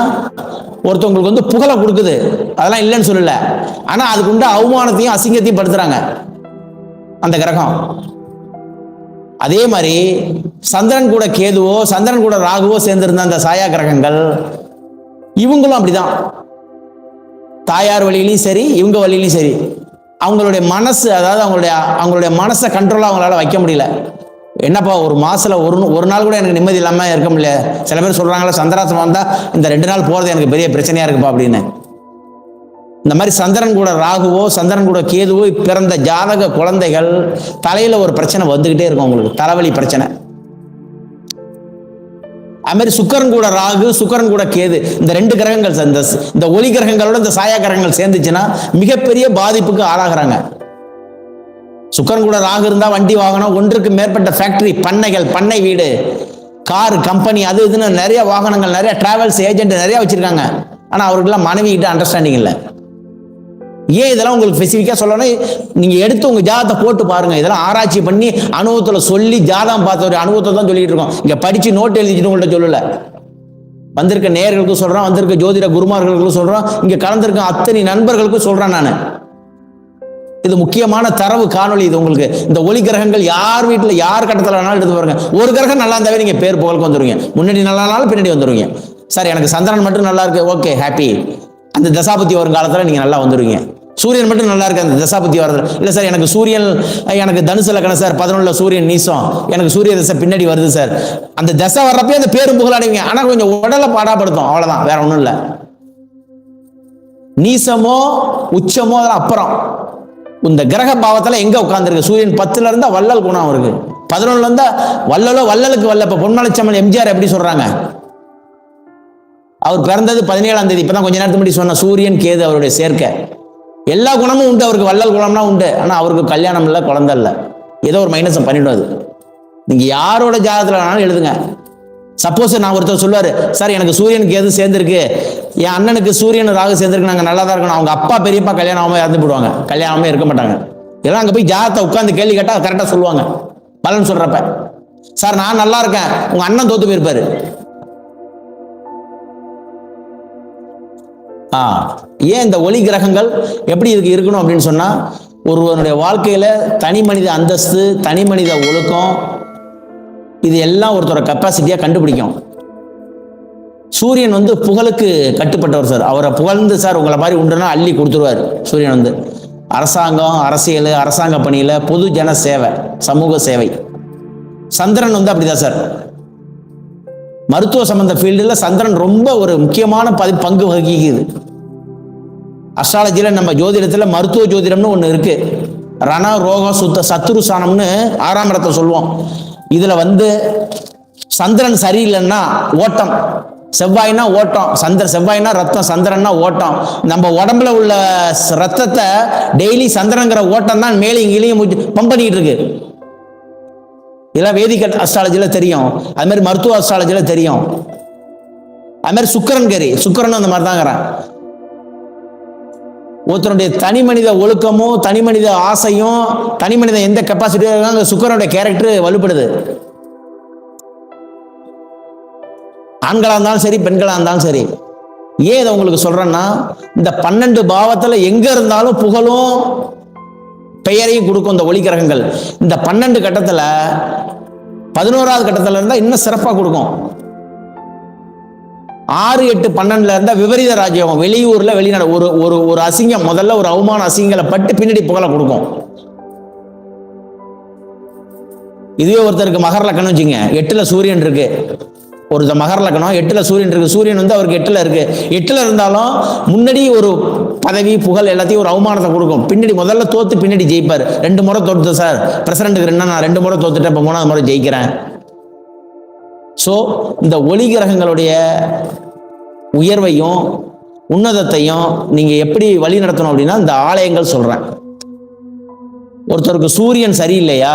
ஒருத்தவங்களுக்கு புகழை கொடுக்குது, அதெல்லாம் இல்லைன்னு சொல்லல. ஆனா அதுக்கு உண்ட அவமானத்தையும் அசிங்கத்தையும் படுத்துறாங்க. அந்த கிரகம். அதே மாதிரி சந்திரன் கூட கேதுவோ சந்திரன் கூட ராகுவோ சேர்ந்திருந்த அந்த சாயா கிரகங்கள் இவங்களும் அப்படிதான். தாயார் வழியிலையும் சரி இவங்க வழியிலையும் சரி அவங்களுடைய மனசு, அதாவது அவங்களுடைய மனசை கண்ட்ரோலாக அவங்களால வைக்க முடியல. என்னப்பா ஒரு மாசத்துல ஒரு நாள் கூட எனக்கு நிம்மதி இல்லாம இருக்க முடியல. சில பேர் சொல்றாங்களா சந்திராசிரமம் வந்தா இந்த 2 நாள் போறது எனக்கு பெரிய பிரச்சனையா இருக்குப்பா அப்படின்னு. இந்த மாதிரி சந்திரன் கூட ராகுவோ சந்திரன் கூட கேதுவோ பிறந்த ஜாதக குழந்தைகள் தலையில ஒரு பிரச்சனை வந்துகிட்டே இருக்கும், உங்களுக்கு தலைவலி பிரச்சனை. அது மாதிரி சுக்கிரன் கூட ராகு சுக்கிரன் கூட கேது இந்த 2 கிரகங்கள் இந்த ஒளி கிரகங்களோட இந்த சாயா கிரகங்கள் சேர்ந்துச்சுன்னா மிகப்பெரிய பாதிப்புக்கு ஆளாகிறாங்க. சுக்கிரன் கூட ராகு இருந்தா வண்டி வாகனம், ஒன்றுக்கு மேற்பட்ட ஃபேக்டரி, பண்ணைகள், பண்ணை வீடு, கார், கம்பெனி, அது இதுன்னு நிறைய வாகனங்கள், நிறைய டிராவல்ஸ் ஏஜென்ட் நிறைய வச்சிருக்காங்க. ஆனா அவருக்கெல்லாம் மனைவி கிட்ட அண்டர்ஸ்டாண்டிங் இல்லை. ஏன் இதெல்லாம் உங்களுக்கு ஸ்பெசிஃபிக்கா சொல்லணும், நீங்க எடுத்து உங்க ஜாதகத்தை போட்டு பாருங்க. இதெல்லாம் ஆராய்ச்சி பண்ணி அனுபவத்துல சொல்லி ஜாதகம் பார்த்த ஒரு அனுபவத்தை தான் சொல்லிட்டு இருக்கோம். இங்க படிச்சு நோட் எழுதிட்டு உங்கள்ட்ட சொல்லல. வந்திருக்க நேயர்களுக்கும் சொல்றேன், வந்திருக்க ஜோதிட குருமார்களுக்கும் சொல்றோம், இங்க கலந்திருக்க அத்தனை நண்பர்களுக்கும் சொல்றேன் நான். இது முக்கியமான தரவு காணொலி. இது உங்களுக்கு இந்த ஒளி கிரகங்கள் யார் வீட்டில் யார் கட்டத்தில் வேணாலும் எடுத்து பாருங்க. ஒரு கிரகம் நல்லா இருந்தாவே நீங்க பேர் புகழுக்கு வந்துருவீங்க. முன்னாடி நல்லா இருந்தாலும் பின்னாடி வந்துருவீங்க. சார் எனக்கு சந்திரன் மட்டும் நல்லா இருக்கு, ஓகே ஹாப்பி, அந்த தசாபுத்தி வரும் காலத்தில் நீங்க நல்லா வந்துருவீங்க. சூரியன் மட்டும் நல்லா இருக்கு அந்த தசாபுத்தி வரது இல்லை சார், எனக்கு சூரியன் எனக்கு தனுசு லக்னம் சார், 11 சூரியன் நீசம், எனக்கு சூரிய தசை பின்னாடி வருது சார், அந்த தசை வர்றப்பே அந்த பேரும் புகழ் அடைவீங்க. ஆனா கொஞ்சம் உடலை பாடாப்படுத்தும், அவ்வளவுதான், வேற ஒண்ணும் இல்லை. நீசமோ உச்சமோ அதெல்லாம் அப்புறம். இந்த கிரக பாவத்துல எங்க உட்கார்ந்துருக்கு, சூரியன் 10ல இருந்தா வள்ளல் குணம் இருக்கு, 11ல இருந்தா வள்ளலோ வள்ளலுக்கு வல்ல. இப்ப பொன்மலைச்சம்மல் எம்ஜிஆர் எப்படி சொல்றாங்க, அவர் பிறந்தது 17ஆம் தேதி, இப்பதான் கொஞ்ச நேரத்துக்கு முன்னாடி சொன்ன சூரியன் கேது அவருடைய சேர்க்கை. எல்லா குணமும் உண்டு அவருக்கு, வள்ளல் குணம்னா உண்டு. ஆனா அவருக்கு கல்யாணம் இல்லை, குழந்தை இல்லை, ஏதோ ஒரு மைனஸ் பண்ணிடும். அது நீங்க யாரோட ஜாதகத்துல வேணாலும் எழுதுங்க. சப்போஸ் நான் ஒருத்தர் சொல்லுவாரு, சார் எனக்கு சூரியனுக்கு எது சேர்ந்திருக்கு, என் அண்ணனுக்கு சூரியன் ராகு சேர்ந்திருக்கு, நாங்க நல்லா தான் இருக்கணும், அவங்க அப்பா பெரியப்பா கல்யாணம் ஆகாம இறந்து போடுவாங்க, கல்யாணமே இருக்க மாட்டாங்க. இதெல்லாம் அங்க போய் ஜாதகத்தை உட்கார்ந்து கேள்வி கேட்டா கரெக்டா சொல்லுவாங்க பலன் சொல்றப்ப. சார் நான் நல்லா இருக்கேன், உங்க அண்ணன் தோத்து போயிருப்பாரு. ஏன் இந்த ஒளி கிரகங்கள் எப்படி இதுக்கு இருக்கணும் அப்படின்னு சொன்னா, ஒருவனுடைய வாழ்க்கையில தனி மனித அந்தஸ்து, தனி மனித ஒழுக்கம், இது எல்லாம் ஒருத்தரோட கெப்பாசிட்டியா கண்டுபிடிக்கும். சூரியன் புகழுக்கு கட்டுப்பட்டவர் சார். அவரை புகழ்ந்து சார் உங்களை மாதிரி உண்டுனா அள்ளி கொடுத்துருவார். சூரியன் அரசாங்கம், அரசியல், அரசாங்க பணியில, பொது ஜன சேவை, சமூக சேவை. சந்திரன் அப்படிதான் சார். மருத்துவ சம்பந்த ஃபீல்டுல சந்திரன் ரொம்ப ஒரு முக்கியமான பங்கு வகிக்குது. அஸ்ட்ராலஜில நம்ம ஜோதிடத்துல மருத்துவ ஜோதிடம்னு ஒண்ணு இருக்கு. ரண ரோகம் சத்துரு சாணம்னு 6ஆம் இடத்தை சொல்லுவோம். இதுல சந்திரன் சரியில்லைன்னா ஓட்டம், செவ்வாய்னா ஓட்டம், செவ்வாய்னா ரத்தம், சந்திரன்னா ஓட்டம். நம்ம உடம்புல உள்ள ரத்தத்தை டெய்லி சந்திரங்கிற ஓட்டம் தான் மேலே இங்கேயும் பம்ப் பண்ணிட்டு இருக்கு. இதெல்லாம் வேதிக் அஸ்ட்ராலஜில தெரியும், அது மாதிரி மருத்துவ அஸ்ட்ராலஜில தெரியும். அது மாதிரி சுக்கிரன் அந்த மாதிரி தாங்கிறான். ஒருத்தருடைய தனி மனித ஒழுக்கமும், தனி மனித ஆசையும், தனி மனித எந்த கெப்பாசிட்டியும் அந்த சுக்கிரனுடைய கேரக்டர் வலுப்படுது. ஆண்களா இருந்தாலும் சரி, பெண்களா இருந்தாலும் சரி. ஏன் இதை உங்களுக்கு சொல்றேன்னா, இந்த 12 பாவத்துல எங்க இருந்தாலும் புகழும் பெயரையும் கொடுக்கும் இந்த ஒளி கிரகங்கள். இந்த 12 கட்டத்துல 11வது கட்டத்துல இருந்தா இன்னும் சிறப்பா கொடுக்கும். 6, 8, 12ல இருந்தா விபரீத ராஜ்யம், வெளியூர்ல வெளிநாடு, ஒரு அசிங்கம், முதல்ல ஒரு அவமான அசிங்கங்களை பட்டு பின்னாடி புகழ கொடுக்கும். இதுவே ஒருத்தருக்கு மகர லக்னம் வச்சுங்க, 8ல சூரியன் இருக்கு. ஒரு மகர லக்னம் 8ல சூரியன் இருக்கு. சூரியன் அவருக்கு 8ல இருக்கு. 8ல இருந்தாலும் முன்னாடி ஒரு பதவி, புகழ், எல்லாத்தையும் ஒரு அவமானத்தை கொடுக்கும். பின்னாடி முதல்ல தோத்து பின்னாடி ஜெயிப்பார். 2 முறை தோத்து சார், பிரசிடண்ட்டுக்கு நான் 2 முறை தோத்துட்டேன், இப்ப 3வது முறை ஜெயிக்கிறேன். சோ இந்த ஒளி கிரகங்களுடைய உயர்வையும் உன்னதத்தையும் நீங்க எப்படி வழி நடத்தணும் அப்படின்னா, இந்த ஆலயங்கள் சொல்றேன். ஒருத்தருக்கு சூரியன் சரியில்லையா,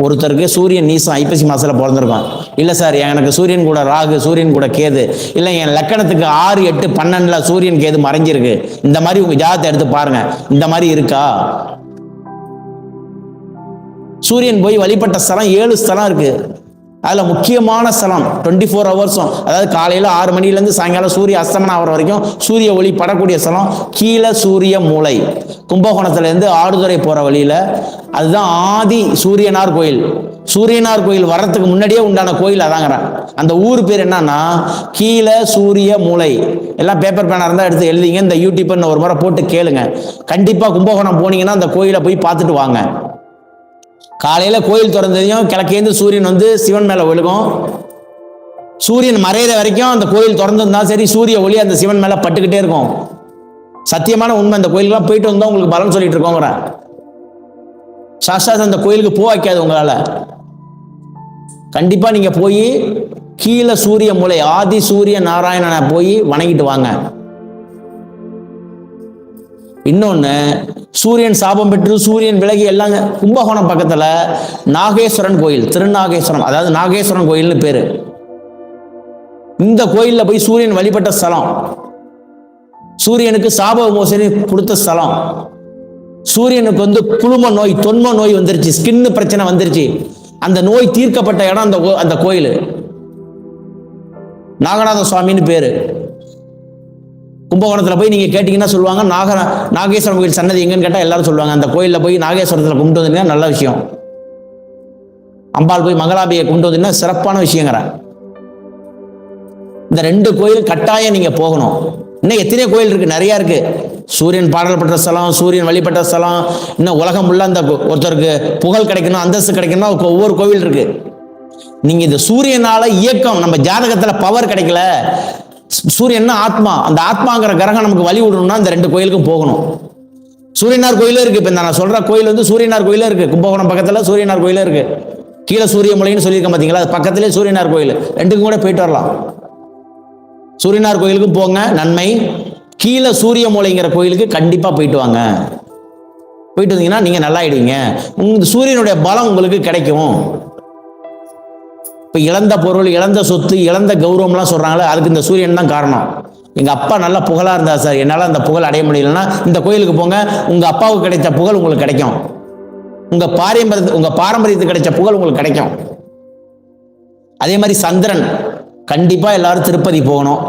ஒருத்தருக்கு சூரியன் நீசம் ஐப்பசி மாசத்துல பிறந்திருக்கும், இல்ல சார் எனக்கு சூரியன் கூட ராகு, சூரியன் கூட கேது, இல்ல என் லக்கணத்துக்கு 6, 8, 12ல சூரியன் கேது மறைஞ்சிருக்கு, இந்த மாதிரி உங்க ஜாதகத்தை எடுத்து பாருங்க, இந்த மாதிரி இருக்கா. சூரியன் போய் வழிபட்ட ஸ்தலம் 7 ஸ்தலம் இருக்கு. அதில் முக்கியமான ஸ்தலம் 24 ஹவர்ஸும், அதாவது காலையில் 6 மணிலேருந்து சாயங்காலம் சூரிய அஸ்தமனம் ஆகிற வரைக்கும் சூரிய ஒளி படக்கூடிய ஸ்தலம் கீழே சூரிய மூலை. கும்பகோணத்துலேருந்து ஆடுதுறை போகிற வழியில், அதுதான் ஆதி சூரியனார் கோயில். சூரியனார் கோயில் வர்றதுக்கு முன்னாடியே உண்டான கோயில் அதாங்கிறேன். அந்த ஊர் பேர் என்னன்னா கீழே சூரிய மூலை. எல்லாம் பேப்பர் பேனா இருந்தால் எடுத்து எழுதிங்க, இந்த யூடியூப்னு ஒரு முறை போட்டு கேளுங்க. கண்டிப்பாக கும்பகோணம் போனீங்கன்னா அந்த கோயிலை போய் பார்த்துட்டு வாங்க. காலையில் கோயில் திறந்ததையும் கிழக்கேந்து சூரியன் வந்து சிவன் மேலே விழுகும். சூரியன் மறையிற வரைக்கும் அந்த கோயில் திறந்துருந்தாலும் சரி, சூரிய ஒளி அந்த சிவன் மேலே பட்டுக்கிட்டே இருக்கும். சத்தியமான உண்மை. அந்த கோயிலுக்குலாம் போயிட்டு வந்தால் உங்களுக்கு பலன் சொல்லிட்டு இருக்கோங்கிறேன். சாஸ்திரம் அந்த கோயிலுக்கு போக வைக்காது உங்களால். கண்டிப்பாக நீங்கள் போய் கீழே சூரிய மூலை ஆதி சூரிய நாராயணனை போய் வணங்கிட்டு வாங்க. இன்னொன்று, சூரியன் சாபம் பெற்று சூரியன் விலகி எல்லாம் கும்பகோணம் பக்கத்தில் நாகேஸ்வரன் கோயில், திருநாகேஸ்வரம், அதாவது நாகேஸ்வரன் கோயில்னு பேரு. இந்த கோயிலில் போய் சூரியன் வழிபட்ட ஸ்தலம், சூரியனுக்கு சாப விமோசனை கொடுத்த ஸ்தலம். சூரியனுக்கு வந்து குளும நோய், தொன்ம நோய் வந்துருச்சு, ஸ்கின் பிரச்சனை வந்துருச்சு. அந்த நோய் தீர்க்கப்பட்ட இடம் அந்த கோயில். நாகநாத சுவாமின்னு பேரு. கும்பகோணத்தில் போய் நீங்கள் கேட்டிங்கன்னா சொல்லுவாங்க நாகேஸ்வரம் கோயில் சன்னதி எங்கன்னு கேட்டால் எல்லாரும் சொல்லுவாங்க. அந்த கோயிலில் போய் நாகேஸ்வரத்தில் கும்பிட்டு வந்தீங்கன்னா நல்ல விஷயம். அம்பாள் போய் மங்களாம்பியை கும்பிட்டு வந்தீங்கன்னா சிறப்பான விஷயங்கிறேன். இந்த 2 கோயில் கட்டாயம் நீங்கள் போகணும். இன்னும் எத்தனையோ கோயில் இருக்குது, நிறையா இருக்குது. சூரியன் பாடல் பெற்ற ஸ்தலம், சூரியன் வழிபட்ட ஸ்தலம், இன்னும் உலகம் உள்ள அந்த ஒருத்தருக்கு புகழ் கிடைக்கணும், அந்தஸ்து கிடைக்கணும், ஒவ்வொரு கோவில் இருக்குது. நீங்கள் இந்த சூரியனால இயக்கம், நம்ம ஜாதகத்தில் பவர் கிடைக்கல, சூரியன் ஆத்மா, அந்த ஆத்மாங்கிற கிரகம் நமக்கு வழி விடணும்னா இந்த 2 கோயிலுக்கும் போகணும். சூரியனார் கோயிலும் இருக்கு. இப்போ நான் சொல்ற கோயில் வந்து சூரியனார் கோயிலும் இருக்கு. கும்பகோணம் பக்கத்தில் சூரியனார் கோயிலும் இருக்கு. கீழே சூரிய மூலைன்னு சொல்லியிருக்கேன் பார்த்தீங்களா, அது பக்கத்திலே சூரியனார் கோயில். 2க்கும் கூட போயிட்டு வரலாம். சூரியனார் கோயிலுக்கும் போங்க, நன்மை. கீழே சூரிய மூலைங்கிற கோயிலுக்கு கண்டிப்பாக போயிட்டு வாங்க. போயிட்டு வந்தீங்கன்னா நீங்கள் நல்லா ஆயிடுவீங்க. சூரியனுடைய பலம் உங்களுக்கு கிடைக்கும். இப்போ இழந்த பொருள், இழந்த சொத்து, இழந்த கௌரவம்லாம் சொல்கிறாங்களே, அதுக்கு இந்த சூரியன் தான் காரணம். எங்கள் அப்பா நல்லா புகழாக இருந்தா சார், என்னால் அந்த புகழ் அடைய முடியலன்னா இந்த கோயிலுக்கு போங்க, உங்கள் அப்பாவுக்கு கிடைத்த புகழ் உங்களுக்கு கிடைக்கும். உங்கள் பாரம்பரியத்துக்கு கிடைச்ச புகழ் உங்களுக்கு கிடைக்கும். அதே மாதிரி சந்திரன், கண்டிப்பாக எல்லாரும் திருப்பதி போகணும்.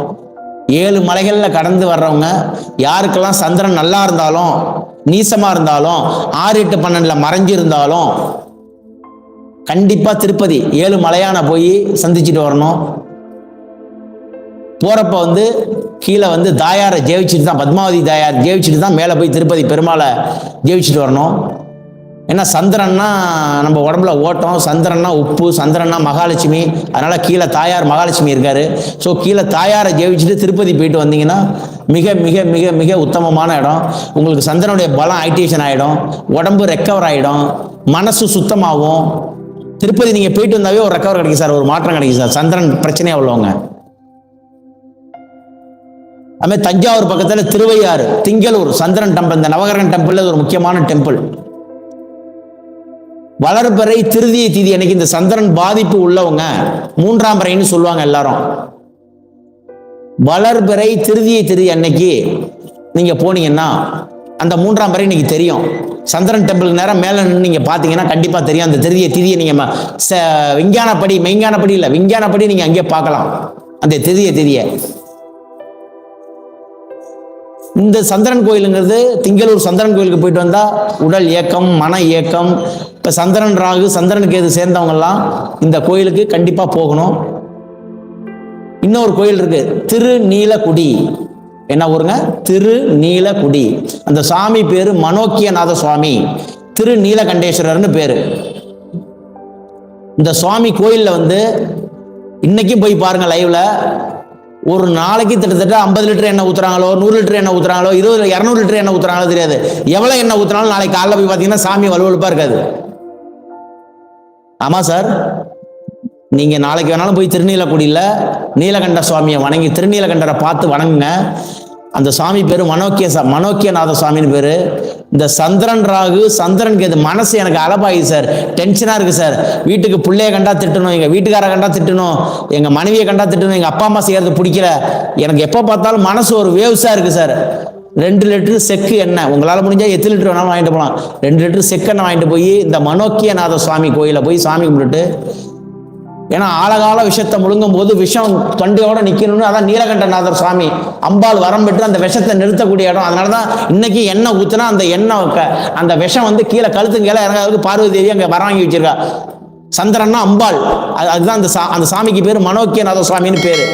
7 மலைகளில் கடந்து வர்றவங்க யாருக்கெல்லாம் சந்திரன் நல்லா இருந்தாலும், நீசமாக இருந்தாலும், 6, 8, 12 மறைஞ்சு இருந்தாலும் கண்டிப்பா திருப்பதி 7 மலையான போய் சந்திச்சுட்டு வரணும். போறப்ப வந்து கீழே வந்து தாயாரை ஜெயிச்சுட்டு தான், பத்மாவதி தாயார் ஜெயிச்சுட்டு தான் மேலே போய் திருப்பதி பெருமாளை ஜெயிச்சுட்டு வரணும். ஏன்னா சந்திரன்னா நம்ம உடம்புல ஓட்டம், சந்திரன்னா உப்பு, சந்திரன்னா மகாலட்சுமி. அதனால கீழே தாயார் மகாலட்சுமி இருக்காரு. ஸோ கீழே தாயாரை ஜெயிச்சுட்டு திருப்பதி போயிட்டு வந்தீங்கன்னா மிக மிக மிக மிக உத்தமமான இடம். உங்களுக்கு சந்திரனுடைய பலம் ஆக்டிவேஷன் ஆகிடும், உடம்பு ரெக்கவர் ஆகிடும், மனசு சுத்தமாகும். திருப்பதி நீங்கள் போயிட்டு வந்தாவே ஒரு ரெக்கவர் கிடைக்கும் சார், ஒரு மாற்றம் கிடைக்கும் சார். சந்திரன் பிரச்சனையாக உள்ளவங்க. அதுமாதிரி தஞ்சாவூர் பக்கத்தில் திருவையாறு, திங்களூர் சந்திரன் டெம்பிள், இந்த நவகிரகன் டெம்பிள் ஒரு முக்கியமான டெம்பிள். வளர்பிறை திருதியை திதி அன்னைக்கு இந்த சந்திரன் பாதிப்பு உள்ளவங்க 3ஆம் பிறைன்னு சொல்லுவாங்க எல்லாரும். வளர்பிறை திருதியை திதி அன்னைக்கு நீங்க போனீங்கன்னா அந்த 3ஆம் பிறை இன்னைக்கு தெரியும். சந்திரன் டெம்பிளுக்கு நேரம் மேல நின்று நீங்க பாத்தீங்கன்னா கண்டிப்பா தெரியும். அந்த திருதியை திதியை நீங்க விஞ்ஞானப்படி, மெய்ஞானப்படி இல்லை, விஞ்ஞானப்படி நீங்க அங்கே பார்க்கலாம் அந்த திதியை. இந்த சந்திரன் கோயிலுங்கிறது, திங்களூர் சந்திரன் கோயிலுக்கு போயிட்டு வந்தா உடல் இயக்கம், மன இயக்கம். இப்ப சந்திரன் ராகு, சந்திரனுக்கு எது சேர்ந்தவங்கெல்லாம் இந்த கோயிலுக்கு கண்டிப்பா போகணும். இன்னொரு கோயில் இருக்கு, திருநீலக்குடி. என்ன ஊருங்க? திருநீலக்குடி. அந்த சாமி பேரு மனோக்கியநாத சுவாமி, திருநீலகண்டேஸ்வரர்னு பேரு. இந்த சுவாமி கோயில்ல வந்து இன்னைக்கும் போய் பாருங்க லைவ்ல, ஒரு நாளைக்கு கிட்டத்தட்ட 50 லிட்டர் எண்ணெய் ஊத்துறாங்களோ, 100 லிட்டர் எண்ணெய் ஊத்துறாங்களோ, 200 லிட்டர் எண்ணெய் ஊத்துறாங்களோ தெரியாது. எவ்வளவு எண்ணெய் ஊத்துறாலும் நாளைக்கு காலைல போய் பார்த்தீங்கன்னா சாமி வலுவலுப்பா இருக்காது. ஆமா சார், நீங்க நாளைக்கு வேணாலும் போய் திருநீலக்குடியில் நீலகண்ட சுவாமியை வணங்கி, திருநீலகண்டரை பார்த்து வணங்குங்க. அந்த சாமி பேரு மனோக்கியநாத சுவாமின்னு பேரு. இந்த சந்திரன் ராகு, சந்திரன் கேது, மனசு எனக்கு அலபாயி சார், டென்ஷனா இருக்கு சார். வீட்டுக்கு பிள்ளைய கண்டா திட்டணும், எங்க வீட்டுக்கார கண்டா திட்டணும், எங்க மனைவியை கண்டா திட்டணும், எங்க அப்பா அம்மா செய்யறது பிடிக்கல, எனக்கு எப்ப பார்த்தாலும் மனசு ஒரு வேவ்ஸா இருக்கு சார். 2 லிட்டர் செக்கு எண்ணெய், உங்களால முடிஞ்சா 8 லிட்டர் வேணாலும் வாங்கிட்டு போகலாம். 2 லிட்டர் செக்கு எண்ணெய் வாங்கிட்டு போய் இந்த மனோக்கியநாத சுவாமி கோயில போய் சாமி கும்பிட்டுட்டு ஏன்னா ஆழகால விஷத்தை முழுங்கும் போது விஷம் தொண்டையோட நிக்கணும்னு, அதான் நீலகண்டநாதர் சுவாமி அம்பாள் வரம் பெற்று அந்த விஷத்தை நிறுத்தக்கூடிய இடம். அதனாலதான் இன்னைக்கு எண்ணெய் ஊத்துனா அந்த எண்ணெய் அந்த விஷம் வந்து கீழே கழுத்து கீழே இறங்காததுக்கு பார்வதி தேவி அங்க வர வாங்கி வச்சிருக்கா. சந்திரன்னா அம்பாள், அதுதான் அந்த சாமிக்கு பேரு மனோக்கியநாத சுவாமின்னு பேரு.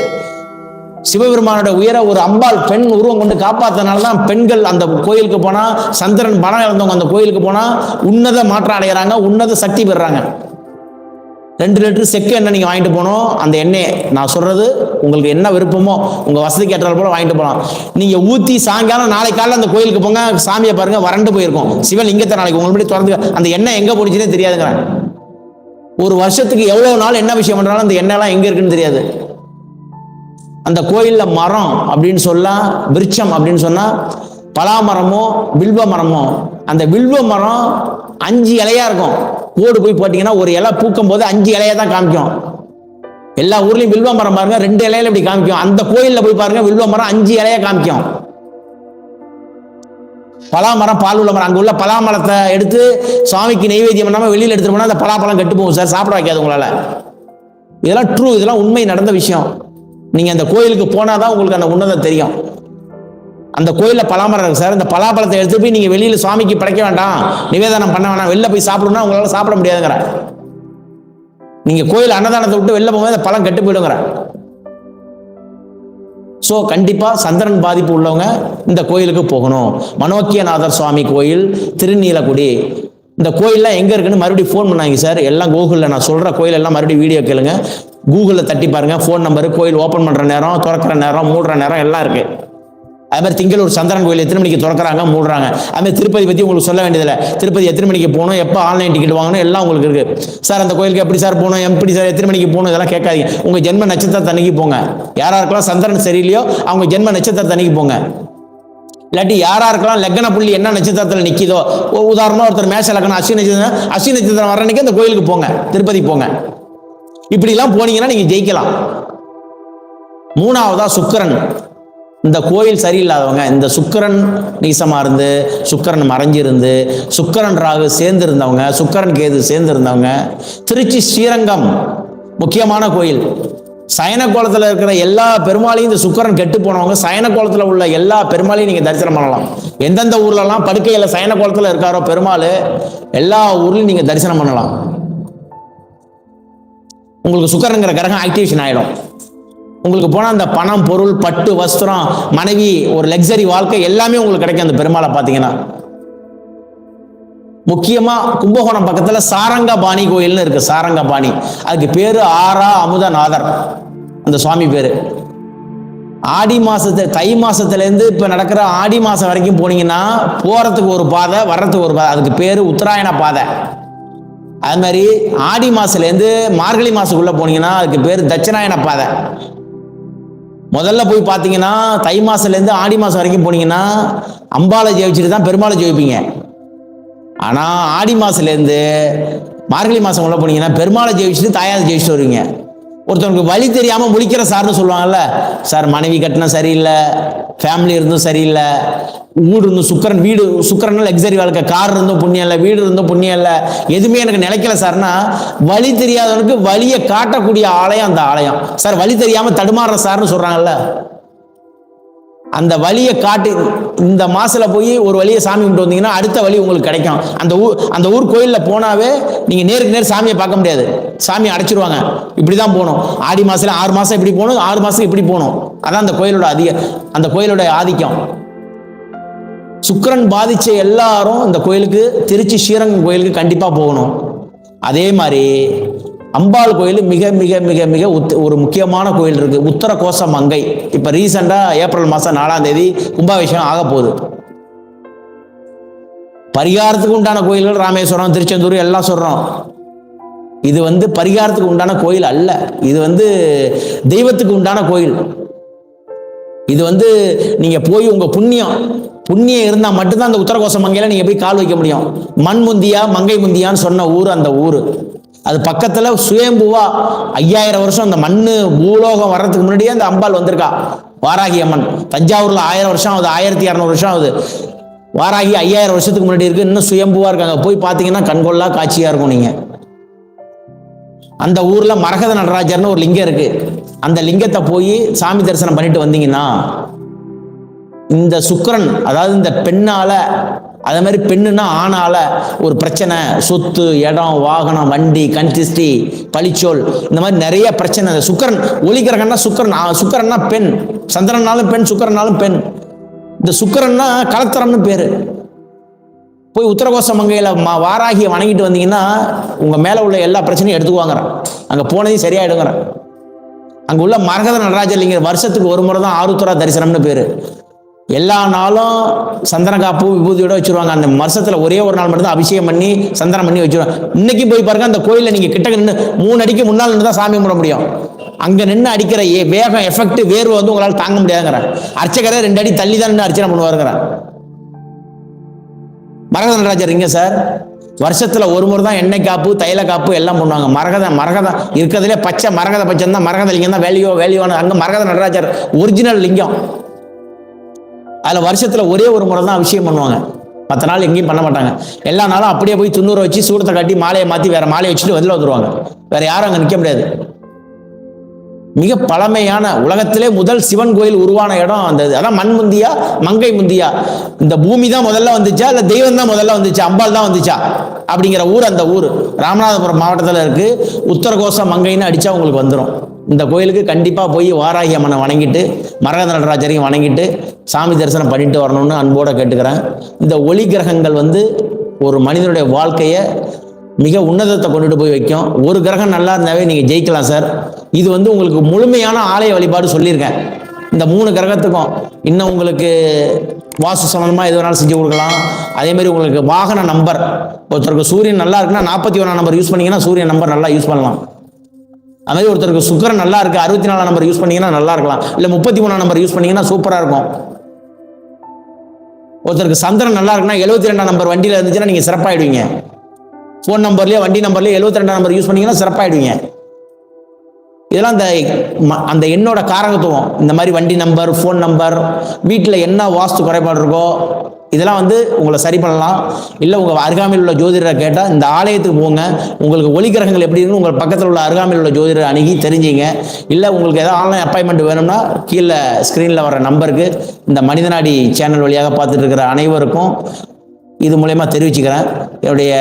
சிவபெருமானோட உயர ஒரு அம்பாள் பெண் உருவம் கொண்டு காப்பாத்தினால்தான் பெண்கள் அந்த கோயிலுக்கு போனா, சந்திரன் பணம் இழந்தவங்க அந்த கோயிலுக்கு போனா உன்னத மாற்றம் அடைகிறாங்க, உன்னத சக்தி பெறுறாங்க. 2 லிட்டர் செக்கு எண்ணெய் நீங்க வாங்கிட்டு போனோம். அந்த எண்ணெய் நான் சொல்றது உங்களுக்கு என்ன விருப்பமோ உங்க வசதிக்கு ஏற்றால் போல வாங்கிட்டு போகலாம். நீங்க ஊத்தி சாயங்காலம் நாளைக்கு காலையில் அந்த கோயிலுக்கு போங்க, சாமியை பாருங்க, வறண்டு போயிருக்கும். சிவலிங்கத்தை நாளைக்கு உங்களுக்கு திறந்து அந்த எண்ணெய் எங்க போடுச்சுன்னே தெரியாதுங்கிறேன். ஒரு வருஷத்துக்கு எவ்வளவு நாள் என்ன விஷயம் பண்றாலும் அந்த எண்ணெய்லாம் எங்க இருக்குன்னு தெரியாது. அந்த கோயில்ல மரம் அப்படின்னு சொல்ல, விருட்சம் அப்படின்னு சொன்னா பலாமரமோ வில்வ மரமோ, அந்த வில்வ மரம் 5 இலையா இருக்கும். ஓடு போய் போட்டீங்கன்னா ஒரு இலை பூக்கும் போது 5 இலையா தான் காமிக்கும். எல்லா ஊர்லயும் வில்வ மரம் பாருங்க 2 இலையில இப்படி காமிக்கும். அந்த கோயில்ல போய் பாருங்க வில்வ மரம் 5 இலையா காமிக்கும். பலாமரம் பால் உள்ள மரம், அங்க உள்ள பலாமரத்தை எடுத்து சுவாமிக்கு நெய்வேத்தியம் பண்ணாம வெளியில எடுத்துட்டு போனா அந்த பலாப்பழம் கெட்டு போகும் சார், சாப்பிட வைக்காது உங்களால. இதெல்லாம் ட்ரூ, இதெல்லாம் உண்மை நடந்த விஷயம். நீங்க அந்த கோயிலுக்கு போனாதான் உங்களுக்கு அந்த உன்னதம் தெரியும். அந்த கோயில்ல பலாமரம் இருக்கு சார், இந்த பலாப்பழத்தை எடுத்து போய் நீங்க வெளியில சுவாமிக்கு படைக்க வேண்டாம், நிவேதனம் பண்ண வேண்டாம், வெளில போய் சாப்பிடணும்னா உங்களால சாப்பிட முடியாதுங்கிற. நீங்க கோயில் அன்னதானத்தை விட்டு வெளில போகும்போது பழம் கெட்டு போயிடுங்கிற. சோ கண்டிப்பா சந்திரன் பாதிப்பு உள்ளவங்க இந்த கோயிலுக்கு போகணும். மனோக்கியநாதர் சுவாமி கோயில், திருநீலக்குடி. இந்த கோயில்லாம் எங்க இருக்குன்னு மறுபடியும் ஃபோன் பண்ணாங்க சார். எல்லாம் கூகுளில் நான் சொல்ற கோயில் எல்லாம் மறுபடியும் வீடியோ கேளுங்க, கூகுளில் தட்டி பாருங்க. ஃபோன் நம்பரு, கோயில் ஓப்பன் பண்ற நேரம், திறக்கிற நேரம், மூடுற நேரம் எல்லாம் இருக்கு. அது மாதிரி திங்களூர் சந்திரன் கோயில் எத்தனை மணிக்கு திறக்கிறாங்க, மூடுறாங்க. அது மாதிரி திருப்பதி பத்தி உங்களுக்கு சொல்ல வேண்டியதில்லை. திருப்பதி எத்தனை மணிக்கு போகணும், எப்போ ஆன்லைன் டிக்கெட் வாங்கணும் எல்லாம் உங்களுக்கு இருக்கு. சார் அந்த கோயிலுக்கு எப்படி சார் போகணும், எப்படி சார் எத்தனை மணிக்கு போகணும், இதெல்லாம் கேட்காதீங்க. உங்க ஜென்ம நட்சத்திரத்தை அன்னைக்கு போங்க. யாராருக்கெல்லாம் சந்திரன் சரியில்லையோ அவங்க ஜென்ம நட்சத்திரத்தை அன்னைக்கு போங்க. இல்லாட்டி யாராருக்கெல்லாம் லக்ன புள்ளி என்ன நட்சத்திரத்தில் நிற்கிதோ, உதாரணமா ஒருத்தர் மேஷ லக்னம் அஸ்வினி நட்சத்திரம் வர அன்னைக்கு அந்த கோயிலுக்கு போங்க, திருப்பதி போங்க. இப்படி எல்லாம் போனீங்கன்னா நீங்க ஜெயிக்கலாம். 3வதா சுக்கிரன். இந்த கோயில் சரியில்லாதவங்க, இந்த சுக்கிரன் நீசமா இருந்து, சுக்கிரன் மறைஞ்சிருந்து, சுக்கிரன் ராகு சேர்ந்து இருந்தவங்க, சுக்கிரன் கேது சேர்ந்து இருந்தவங்க, திருச்சி ஸ்ரீரங்கம் முக்கியமான கோயில். சயன கோலத்தில் இருக்கிற எல்லா பெருமாளையும், இந்த சுக்கிரன் கெட்டு போனவங்க சயன கோலத்தில் உள்ள எல்லா பெருமாளையும் நீங்க தரிசனம் பண்ணலாம். எந்தெந்த ஊர்லலாம் படுக்கையில் சயன கோலத்தில் இருக்காரோ பெருமாள், எல்லா ஊர்லயும் நீங்க தரிசனம் பண்ணலாம். உங்களுக்கு சுக்கிரன்ங்கிற கிரகம் ஆக்டிவேஷன் ஆயிடும். உங்களுக்கு போனால் அந்த பணம், பொருள், பட்டு, வஸ்திரம், மனைவி, ஒரு லக்ஸரி வாழ்க்கை எல்லாமே உங்களுக்கு கிடைக்கும் அந்த பெருமாளை பார்த்தீங்கன்னா. முக்கியமா கும்பகோணம் பக்கத்துல சாரங்கபாணி கோயில்னு இருக்கு. சாரங்கபாணி, அதுக்கு பேரு ஆரா அமுதநாதர் அந்த சுவாமி பேரு. ஆடி மாசத்துல, தை மாசத்துல இருந்து இப்ப நடக்கிற ஆடி மாசம் வரைக்கும் போனீங்கன்னா போறதுக்கு ஒரு பாதை, வர்றதுக்கு ஒரு பாதை, அதுக்கு பேரு உத்தராயண பாதை. அது மாதிரி ஆடி மாசத்துல இருந்து மார்கழி மாசத்துக்குள்ள போனீங்கன்னா அதுக்கு பேரு தட்சிணாயன பாதை. முதல்ல போய் பார்த்தீங்கன்னா தை மாசத்துல இருந்து ஆடி மாசம் வரைக்கும் போனீங்கன்னா அம்பாளை ஜெயிச்சுட்டு தான் பெருமாளை ஜெயிப்பீங்க. ஆனா ஆடி மாசத்துல இருந்து மார்கழி மாசம் உள்ள போனீங்கன்னா பெருமாளை ஜெயிச்சுட்டு தாயாரை ஜெயிச்சுட்டு வருவீங்க. ஒருத்தவனுக்கு வழி தெரியாம முழிக்கிற சார்னு சொல்லுவாங்கல்ல, சார் மனைவி கட்டினா சரியில்லை, ஃபேமிலி இருந்தும் சரியில்லை, வீடு இருந்தும் சுக்கரன், வீடு சுக்கரன் லக்ஸரி வாழ்க்கை, கார் இருந்தும் புண்ணியம் இல்லை, வீடு இருந்தும் புண்ணியம் இல்லை, எதுவுமே எனக்கு நிலைக்கல சார்னா, வழி தெரியாதவனுக்கு வழியை காட்டக்கூடிய ஆலயம் அந்த ஆலயம். சார் வழி தெரியாம தடுமாறுற சார்னு சொல்றாங்கல்ல, அந்த வழியை காட்டி இந்த மாசத்துல போய் ஒரு வழியை சாமி கும்பிட்டு வந்தீங்கன்னா அடுத்த வழி உங்களுக்கு கிடைக்கும். அந்த ஊர் கோயில்ல போனாவே நீங்க நேருக்கு நேர் சாமியை பார்க்க முடியாது, சாமியை அடைச்சிருவாங்க. இப்படிதான் போகணும், ஆடி மாசத்துல 6 மாசம் இப்படி போகணும், 6 மாசம் இப்படி போகணும். அதான் அந்த கோயிலோட ஆதிக்கம். சுக்கிரன் பாதிச்ச எல்லாரும் இந்த கோயிலுக்கு, திருச்சி ஸ்ரீரங்கம் கோயிலுக்கு கண்டிப்பா போகணும். அதே மாதிரி அம்பாள் கோயில் மிக மிக மிக மிக ஒரு முக்கியமான கோயில் இருக்கு, உத்தர கோச மங்கை. இப்ப ரீசெண்டா ஏப்ரல் மாசம் 4ஆம் தேதி கும்பாபிஷேகம் ஆக போகுது. பரிகாரத்துக்கு உண்டான கோயில்கள் ராமேஸ்வரம், திருச்செந்தூர் எல்லாம் சொல்றோம். இது பரிகாரத்துக்கு உண்டான கோயில் அல்ல, இது தெய்வத்துக்கு உண்டான கோயில். இது நீங்க போய் உங்க புண்ணியம் இருந்தா மட்டும்தான் அந்த உத்தரகோச மங்கையில நீங்க போய் கால் வைக்க முடியும். மண் முந்தியா மங்கை முந்தியான்னு சொன்ன ஊர் அந்த ஊரு. அது பக்கத்துல சுயம்புவா 5000 வருஷம் அந்த மண்ணு பூலோகம் வர்றதுக்கு முன்னாடியே அந்த அம்பாள் வந்திருக்கா, வாராகி அம்மன். தஞ்சாவூர்ல 1000 வருஷம் ஆகுது, 1200 வருஷம் ஆகுது. வாராகி 5000 வருஷத்துக்கு முன்னாடி இருக்கு, இன்னும் சுயம்புவா இருக்காங்க. போய் பார்த்தீங்கன்னா கண்கொள்ளா காட்சியா இருக்கும். நீங்க அந்த ஊர்ல மரகத நடராஜர்னு ஒரு லிங்கம் இருக்கு. அந்த லிங்கத்தை போய் சாமி தரிசனம் பண்ணிட்டு வந்தீங்கன்னா இந்த சுக்கிரன், அதாவது இந்த பெண்ணால, அதே மாதிரி பெண்ணுன்னா ஆணால ஒரு பிரச்சனை, சொத்து, இடம், வாகனம், வண்டி, கண் திருஷ்டி, பழிச்சோல், இந்த மாதிரி நிறைய பிரச்சனை. சுக்கிரன் ஒளி கிரகம்னா சுக்கிரன், சுக்கிரன்னா பெண், சந்திரனாலும் பெண், சுக்கிரனாலும் பெண். இந்த சுக்கிரன்னா கலத்திரம்னு பேரு. போய் உத்தரகோச மங்கையில வாராகியை வணங்கிட்டு வந்தீங்கன்னா உங்க மேல உள்ள எல்லா பிரச்சனையும் எடுத்துக்குவாங்கிறேன். அங்க போனதையும் சரியாயிடுங்கிறேன். அங்க உள்ள மரகத நடராஜலிங்க வருஷத்துக்கு ஒரு முறை தான் ஆருத்ரா தரிசனம்னு பேரு. எல்லா நாளும் சந்தன காப்பு விபூதியோட வச்சிருவாங்க. அந்த வருஷத்துல ஒரே ஒரு நாள் மட்டும் தான் அபிஷேகம் பண்ணி சந்தனம் பண்ணி வச்சிருவாங்க. இன்னைக்கு போய் பாருங்க, அந்த கோயில நீங்க கிட்ட நின்று 3 அடிக்கு முன்னால் நின்று தான் சாமி கும்பிட முடியும். அங்க நின்று அடிக்கிற வேகம், எஃபெக்ட், வேர்வை வந்து உங்களால் தாங்க முடியாதுங்கிறேன். அர்ச்சகரை 2 அடி தள்ளி தான் நின்று அர்ச்சனை பண்ணுவாருங்கிறேன். மரகத நடராஜர் இங்க சார் வருஷத்துல ஒரு முறை தான் எண்ணெய் காப்பு, தைல காப்பு எல்லாம் பண்ணுவாங்க. மரகதம் இருக்கிறதுலே பச்சை மரகத பச்சை தான், மரகத லிங்கம் தான் வேல்யூவான. அங்க மரகத நடராஜர் ஒரிஜினல் லிங்கம். அதுல வருஷத்துல ஒரே ஒரு முறை தான் அபிஷேகம் பண்ணுவாங்க. 10 நாள் எங்கேயும் பண்ண மாட்டாங்க. எல்லா நாளும் அப்படியே போய் துண்ணூரை வச்சு சூடத்தை காட்டி மாலையை மாத்தி வேற மாலையை வச்சுட்டு வெளில வந்துருவாங்க. வேற யாரும் அங்க நிக்க முடியாது. மிக பழமையான, உலகத்திலே முதல் சிவன் கோயில் உருவான இடம் அந்த. அதான் மண் முந்தியா மங்கை முந்தியா, இந்த பூமி தான் முதல்ல வந்துச்சா இல்ல தெய்வம் தான் முதல்ல வந்துச்சா, அம்பாள் தான் வந்துச்சா அப்படிங்கிற ஊர் அந்த ஊர் ராமநாதபுரம் மாவட்டத்தில் இருக்கு. உத்தரகோச மங்கைன்னு அடிச்சா உங்களுக்கு வந்துடும். இந்த கோயிலுக்கு கண்டிப்பா போய் வாராகி அம்மனை வணங்கிட்டு மரகத நடராஜரையும் வணங்கிட்டு சாமி தரிசனம் பண்ணிட்டு வரணும்னு அன்போட கேட்டுக்கிறேன். இந்த ஒளி கிரகங்கள் வந்து ஒரு மனிதனுடைய வாழ்க்கையை மிக உன்னதத்தை கொண்டுட்டு போய் வைக்கும். ஒரு கிரகம் நல்லா இருந்தாவே நீங்க ஜெயிக்கலாம் சார். இது வந்து உங்களுக்கு முழுமையான ஆலய வழிபாடு சொல்லியிருக்கேன். இந்த 3 கிரகத்துக்கும் இன்னும் உங்களுக்கு வாஸ்து சம்பந்தமா எது வேணாலும் செஞ்சு கொடுக்கலாம். அதே மாதிரி உங்களுக்கு வாகன நம்பர், ஒருத்தருக்கு சூரியன் நல்லா இருக்குன்னா 41ஆம் நம்பர் யூஸ் பண்ணீங்கன்னா சூரியன் நம்பர் நல்லா யூஸ் பண்ணலாம். அது மாதிரி ஒருத்தருக்கு சுக்கிரன் நல்லா இருக்கு 64ஆம் நம்பர் யூஸ் பண்ணீங்கன்னா நல்லா இருக்கலாம். இல்ல 33ஆம் நம்பர் யூஸ் பண்ணீங்கன்னா சூப்பரா இருக்கும். ஒருத்தருக்கு சந்திரன் நல்லா இருக்குன்னா 72ஆம் நம்பர் வண்டியில இருந்துச்சுன்னா நீங்க சிறப்பாயிடுவீங்க. ஃபோன் நம்பர்லயே வண்டி நம்பர்லயே 72ஆம் நம்பர் யூஸ் பண்ணீங்கன்னா சிறப்பாயிடுவீங்க. இதெல்லாம் அந்த எண்ணோட காரகத்துவம். இந்த மாதிரி வண்டி நம்பர், ஃபோன் நம்பர், வீட்டில் என்ன வாஸ்து குறைபாடு இருக்கோ இதெல்லாம் வந்து உங்களை சரி பண்ணலாம். இல்லை உங்கள் அருகாமையில் உள்ள ஜோதிடரை கேட்டால் இந்த ஆலயத்துக்கு போங்க. உங்களுக்கு ஒளி கிரகங்கள் எப்படி இருக்குன்னு உங்கள் பக்கத்தில் உள்ள அருகாமையில் உள்ள ஜோதிடரை அணுகி தெரிஞ்சிங்க. இல்லை உங்களுக்கு ஏதாவது ஆன்லைன் அப்பாயின்மெண்ட் வேணும்னா கீழே ஸ்க்ரீனில் வர நம்பருக்கு இந்த மனிதநாடி சேனல் வழியாக பார்த்துட்டு இருக்கிற அனைவருக்கும் இது மூலயமா தெரிவிச்சுக்கிறேன். என்னுடைய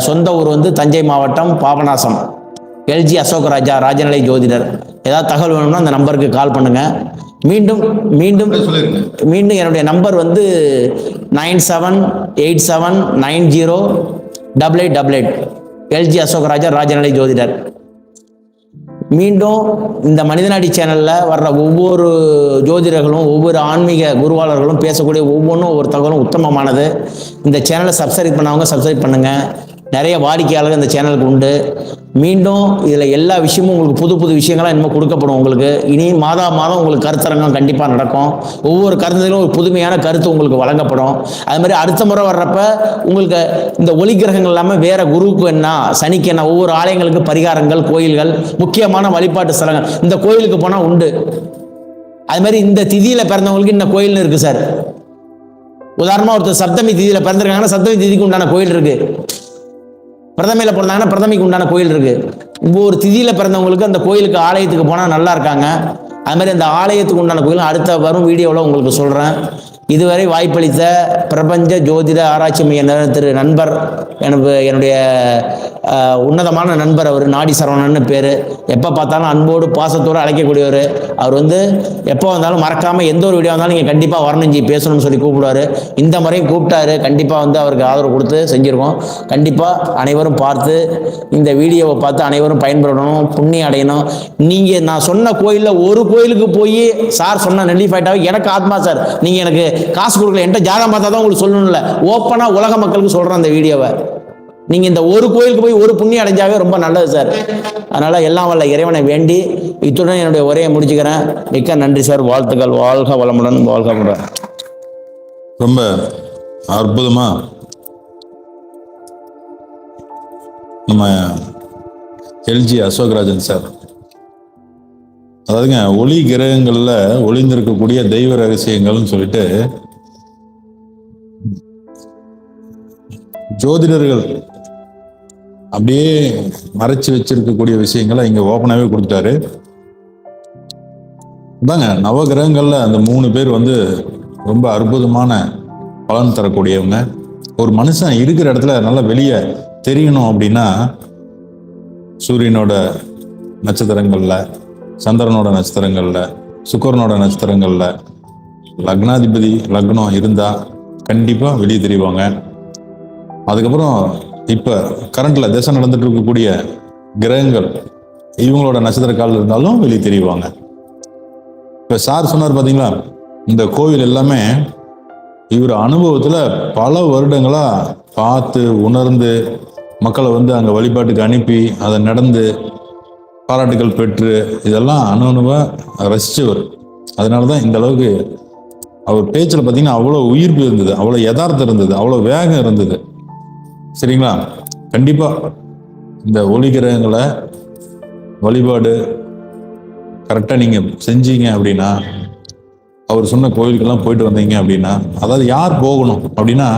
சொந்த ஊர் வந்து தஞ்சை மாவட்டம் பாபநாசம். எல்ஜி அசோகராஜா ராஜநிலை ஜோதிடர். ஏதாவது தகவல் வேணும்னா அந்த நம்பருக்கு கால் பண்ணுங்க. மீண்டும் மீண்டும் மீண்டும் என்னுடைய நம்பர் வந்து 9787908888. எல்ஜி அசோகராஜா ராஜநிலை ஜோதிடர். மீண்டும் இந்த மனிதநாடி சேனல்ல வர்ற ஒவ்வொரு ஜோதிடர்களும் ஒவ்வொரு ஆன்மீக குருவாளர்களும் பேசக்கூடிய ஒவ்வொன்றும் ஒரு தகவலும் உத்தமமானது. இந்த சேனலை சப்ஸ்கிரைப் பண்ணவங்க சப்ஸ்கிரைப் பண்ணுங்க. நிறைய வாடிக்கையாளர்கள் இந்த சேனலுக்கு உண்டு. மீண்டும் இதில் எல்லா விஷயமும் உங்களுக்கு புது புது விஷயங்கள்லாம் இன்னும் கொடுக்கப்படும். உங்களுக்கு இனி மாதம் உங்களுக்கு கருத்தரங்கம் கண்டிப்பாக நடக்கும். ஒவ்வொரு கருத்திலும் ஒரு புதுமையான கருத்து உங்களுக்கு வழங்கப்படும். அது மாதிரி அடுத்த முறை வர்றப்ப உங்களுக்கு இந்த ஒளி கிரகங்கள் இல்லாமல் வேற குருவுக்கு என்ன, சனிக்கு என்ன, ஒவ்வொரு ஆலயங்களுக்கு பரிகாரங்கள், கோயில்கள், முக்கியமான வழிபாட்டு ஸ்தலங்கள் இந்த கோயிலுக்கு போனால் உண்டு. அது மாதிரி இந்த திதியில் பிறந்தவங்களுக்கு இந்த கோயில்னு இருக்கு சார். உதாரணமாக ஒருத்தர் சப்தமி திதியில் பிறந்திருக்காங்கன்னா சப்தமி திதிக்கு உண்டான கோயில் இருக்கு. பிரதமையில பிறந்தாங்கன்னா பிரதமைக்கு உண்டான கோயில் இருக்கு. ஒவ்வொரு திதியில பிறந்தவங்களுக்கு அந்த கோயிலுக்கு ஆலயத்துக்கு போனா நல்லா இருக்காங்க. அது மாதிரி அந்த ஆலயத்துக்கு உண்டான கோயில் அடுத்த வரும் வீடியோவில் உங்களுக்கு சொல்றேன். இதுவரை வாய்ப்பளித்த பிரபஞ்ச ஜோதிட ஆராய்ச்சி மைய திரு நண்பர், என்னுடைய உன்னதமான நண்பர், அவர் நாடி சரவணன் பேரு. எப்போ பார்த்தாலும் அன்போடு பாசத்தோடு அழைக்கக்கூடியவர். அவர் வந்து எப்போ வந்தாலும் மறக்காம எந்த ஒரு வீடியோ வந்தாலும் நீங்கள் கண்டிப்பாக வரணும் பேசணும்னு சொல்லி கூப்பிடுவாரு. இந்த முறையும் கூப்பிட்டாரு. கண்டிப்பாக வந்து அவருக்கு ஆதரவு கொடுத்து செஞ்சிருக்கோம். கண்டிப்பாக அனைவரும் பார்த்து இந்த வீடியோவை பார்த்து அனைவரும் பயன்படணும், புண்ணியம் அடையணும். நீங்கள் நான் சொன்ன கோயிலில் ஒரு கோயிலுக்கு போய் சார் சொன்ன நெல்லிஃபைட்டாக எனக்கு ஆத்மா சார், நீங்கள் எனக்கு காசு கொடுக்கல, என்கிட்ட ஜாதகம் பார்த்தா தான் உங்களுக்கு சொல்லணும்ல, ஓப்பனா உலக மக்களுக்கு சொல்றேன் அந்த வீடியோவை. நீங்க இந்த ஒரு கோயிலுக்கு போய் ஒரு புண்ணியம் அடைஞ்சாவே ரொம்ப நல்லது சார். அதனால எல்லாம் வல்ல இறைவனை வேண்டி இத்துடன் என்னுடைய உரையை முடிச்சுக்கிறேன். மிக்க நன்றி சார். வாழ்த்துக்கள். வாழ்க வளமுடன். வாழ்க வளமுடன். ரொம்ப அற்புதமா நம்ம எல்ஜி அசோகராஜன் சார், அதாவதுங்க ஒளி கிரகங்கள்ல ஒளிந்திருக்கக்கூடிய தெய்வ ரகசியங்கள்னு சொல்லிட்டு ஜோதிடர்கள் அப்படியே மறைச்சு வச்சிருக்கக்கூடிய விஷயங்களை இங்க ஓப்பனாவே கொடுத்துட்டாரு. அதாங்க நவகிரகங்கள்ல அந்த 3 பேர் வந்து ரொம்ப அற்புதமான பலன் தரக்கூடியவங்க. ஒரு மனுஷன் இருக்கிற இடத்துல நல்லா வெளியே தெரியணும் அப்படின்னா சூரியனோட நட்சத்திரங்கள்ல, சந்திரனோட நட்சத்திரங்கள்ல, சுக்கிரனோட நட்சத்திரங்கள்ல லக்னாதிபதி லக்னம் இருந்தா கண்டிப்பா வெளியே தெரிவாங்க. அதுக்கப்புறம் இப்ப கரண்ட்ல திசை நடந்துட்டு இருக்கக்கூடிய கிரகங்கள் இவங்களோட நட்சத்திர கால் இருந்தாலும் வெளியே தெரிவாங்க. இப்ப சார் சொன்னார் பாத்தீங்களா, இந்த கோவில் எல்லாமே இவர் அனுபவத்துல பல வருடங்களா பார்த்து உணர்ந்து மக்களை வந்து அங்க வழிபாட்டுக்கு அனுப்பி அதை நடந்து பாராட்டுகள் பெற்று இதெல்லாம் அணுவா ரசிச்சவர். அதனாலதான் இந்த அளவுக்கு அவர் பேச்சில் பார்த்தீங்கன்னா அவ்வளோ உயிர்ப்பு இருந்தது, அவ்வளோ யதார்த்தம் இருந்தது, அவ்வளோ வேகம் இருந்தது. சரிங்களா? கண்டிப்பா இந்த ஒளி கிரகங்களை வழிபாடு கரெக்டாக நீங்க செஞ்சீங்க அப்படின்னா, அவர் சொன்ன கோயிலுக்கெல்லாம் போயிட்டு வந்தீங்க அப்படின்னா, அதாவது யார் போகணும் அப்படின்னா,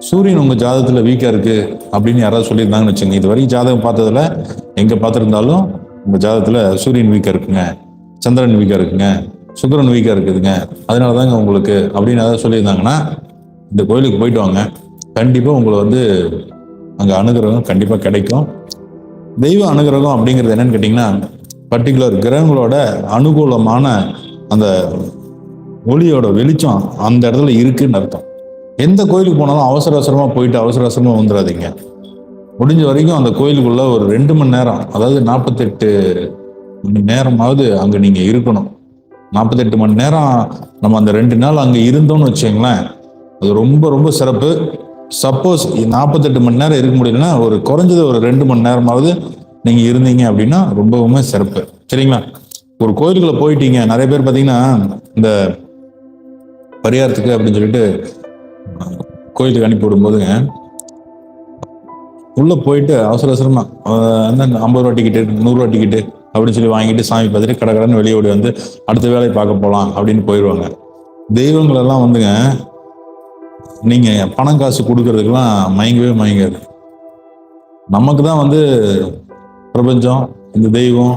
சூரியன் உங்க ஜாதகத்துல வீக்கா இருக்கு அப்படின்னு யாராவது சொல்லியிருந்தாங்கன்னு வச்சுங்க. இது வரைக்கும் ஜாதகம் பார்த்ததுல எங்க பார்த்துருந்தாலும் உங்க ஜாதகத்துல சூரியன் வீக்கா இருக்குங்க, சந்திரன் வீக்கா இருக்குங்க, சுக்கிரன் வீக்கா இருக்குதுங்க, அதனாலதாங்க உங்களுக்கு அப்படின்னு ஏதாவது சொல்லியிருந்தாங்கன்னா இந்த கோயிலுக்கு போயிட்டு வாங்க. கண்டிப்பா உங்களை வந்து அங்க அனுகிரகம் கண்டிப்பா கிடைக்கும். தெய்வ அனுகிரகம் அப்படிங்கிறது என்னன்னு கேட்டீங்கன்னா, பர்டிகுலர் கிரகங்களோட அனுகூலமான அந்த ஒளியோட வெளிச்சம் அந்த இடத்துல இருக்குன்னு அர்த்தம். எந்த கோயிலுக்கு போனாலும் அவசர அவசரமா போயிட்டு அவசர அவசரமா வந்துடாதீங்க. முடிஞ்ச வரைக்கும் அந்த கோயிலுக்குள்ள ஒரு 2 மணி நேரம், அதாவது 48 மணி நேரமாவது அங்க நீங்க இருக்கணும். 48 மணி நேரம் நம்ம அந்த 2 நாள் அங்க இருந்தோம்னு வச்சுங்களேன், அது ரொம்ப ரொம்ப சிறப்பு. சப்போஸ் 48 மணி நேரம் இருக்க முடியலன்னா ஒரு குறைஞ்சது ஒரு 2 மணி நேரமாவது நீங்க இருந்தீங்க அப்படின்னா ரொம்பவுமே சிறப்பு. சரிங்களா? ஒரு கோயிலுக்குள்ள போயிட்டீங்க, நிறைய பேர் பாத்தீங்கன்னா இந்த பரிகாரத்துக்கு அப்படின்னு சொல்லிட்டு கோயிலுக்கு அனுப்பி விடும்போதுங்க, உள்ள போயிட்டு அவசர அவசரமா 50 ரூபா டிக்கெட்டு 100 ரூபா டிக்கெட்டு அப்படின்னு சொல்லி வாங்கிட்டு சாமி பார்த்துட்டு கடற்கடன்னு வெளியே ஓடி வந்து அடுத்த வேலையை பார்க்க போகலாம் அப்படின்னு போயிடுவாங்க. தெய்வங்கள் எல்லாம் வந்துங்க, நீங்க பணம் காசு கொடுக்கறதுக்கெல்லாம் மயங்கவே மயங்காது. நமக்கு தான் வந்து பிரபஞ்சம், இந்த தெய்வம்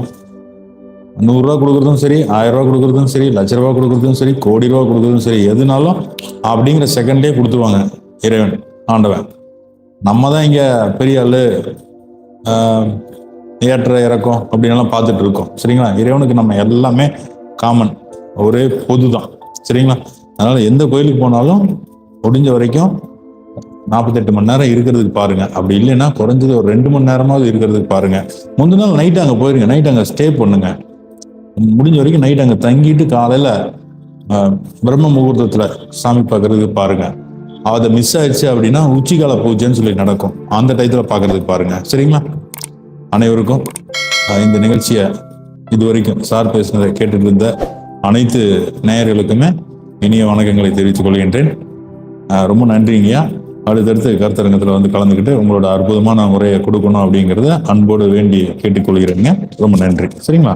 100 ரூபா கொடுக்குறதும் சரி, 1000 ரூபா கொடுக்குறதும் சரி, லட்ச ரூபா கொடுக்குறதும் சரி, கோடி ரூபா கொடுக்குறதும் சரி, எதுனாலும் அப்படிங்கிற செகண்டே கொடுத்துருவாங்க இறைவன் ஆண்டவன். நம்ம தான் இங்க பெரிய ஆளு, ஏற்ற இறக்கம் அப்படின்னு பார்த்துட்டு இருக்கோம். சரிங்களா? இறைவனுக்கு நம்ம எல்லாமே காமன், ஒரே பொது தான். சரிங்களா? அதனால எந்த கோயிலுக்கு போனாலும் முடிஞ்ச வரைக்கும் 48 மணி நேரம் இருக்கிறதுக்கு பாருங்க. அப்படி இல்லைன்னா குறைஞ்சது ஒரு 2 மணி நேரமாவது இருக்கிறதுக்கு பாருங்க. முந்தின நாள் நைட்டு அங்க போயிருங்க, நைட் அங்க ஸ்டே பண்ணுங்க. முடிஞ்ச வரைக்கும் நைட் அங்க தங்கிட்டு காலையில பிரம்ம முகூர்த்தத்துல சாமி பார்க்கறதுக்கு பாருங்க. அதை மிஸ் ஆயிடுச்சு அப்படின்னா உச்சிகால பூஜைன்னு சொல்லி நடக்கும், அந்த டயத்துல பாக்குறதுக்கு பாருங்க. சரிங்களா? அனைவருக்கும் இந்த நிகழ்ச்சியை இதுவரைக்கும் சார் பேசுனதை கேட்டுட்டு இருந்த அனைத்து நேயர்களுக்குமே இனிய வணக்கங்களை தெரிவித்துக் கொள்கின்றேன். ரொம்ப நன்றிங்கய்யா. அடுத்தடுத்து கருத்தரங்கத்துல வந்து கலந்துக்கிட்டு உங்களோட அற்புதமான முறையை கொடுக்கணும் அப்படிங்கிறத அன்போடு வேண்டி கேட்டுக்கொள்கிறேங்க. ரொம்ப நன்றி. சரிங்களா?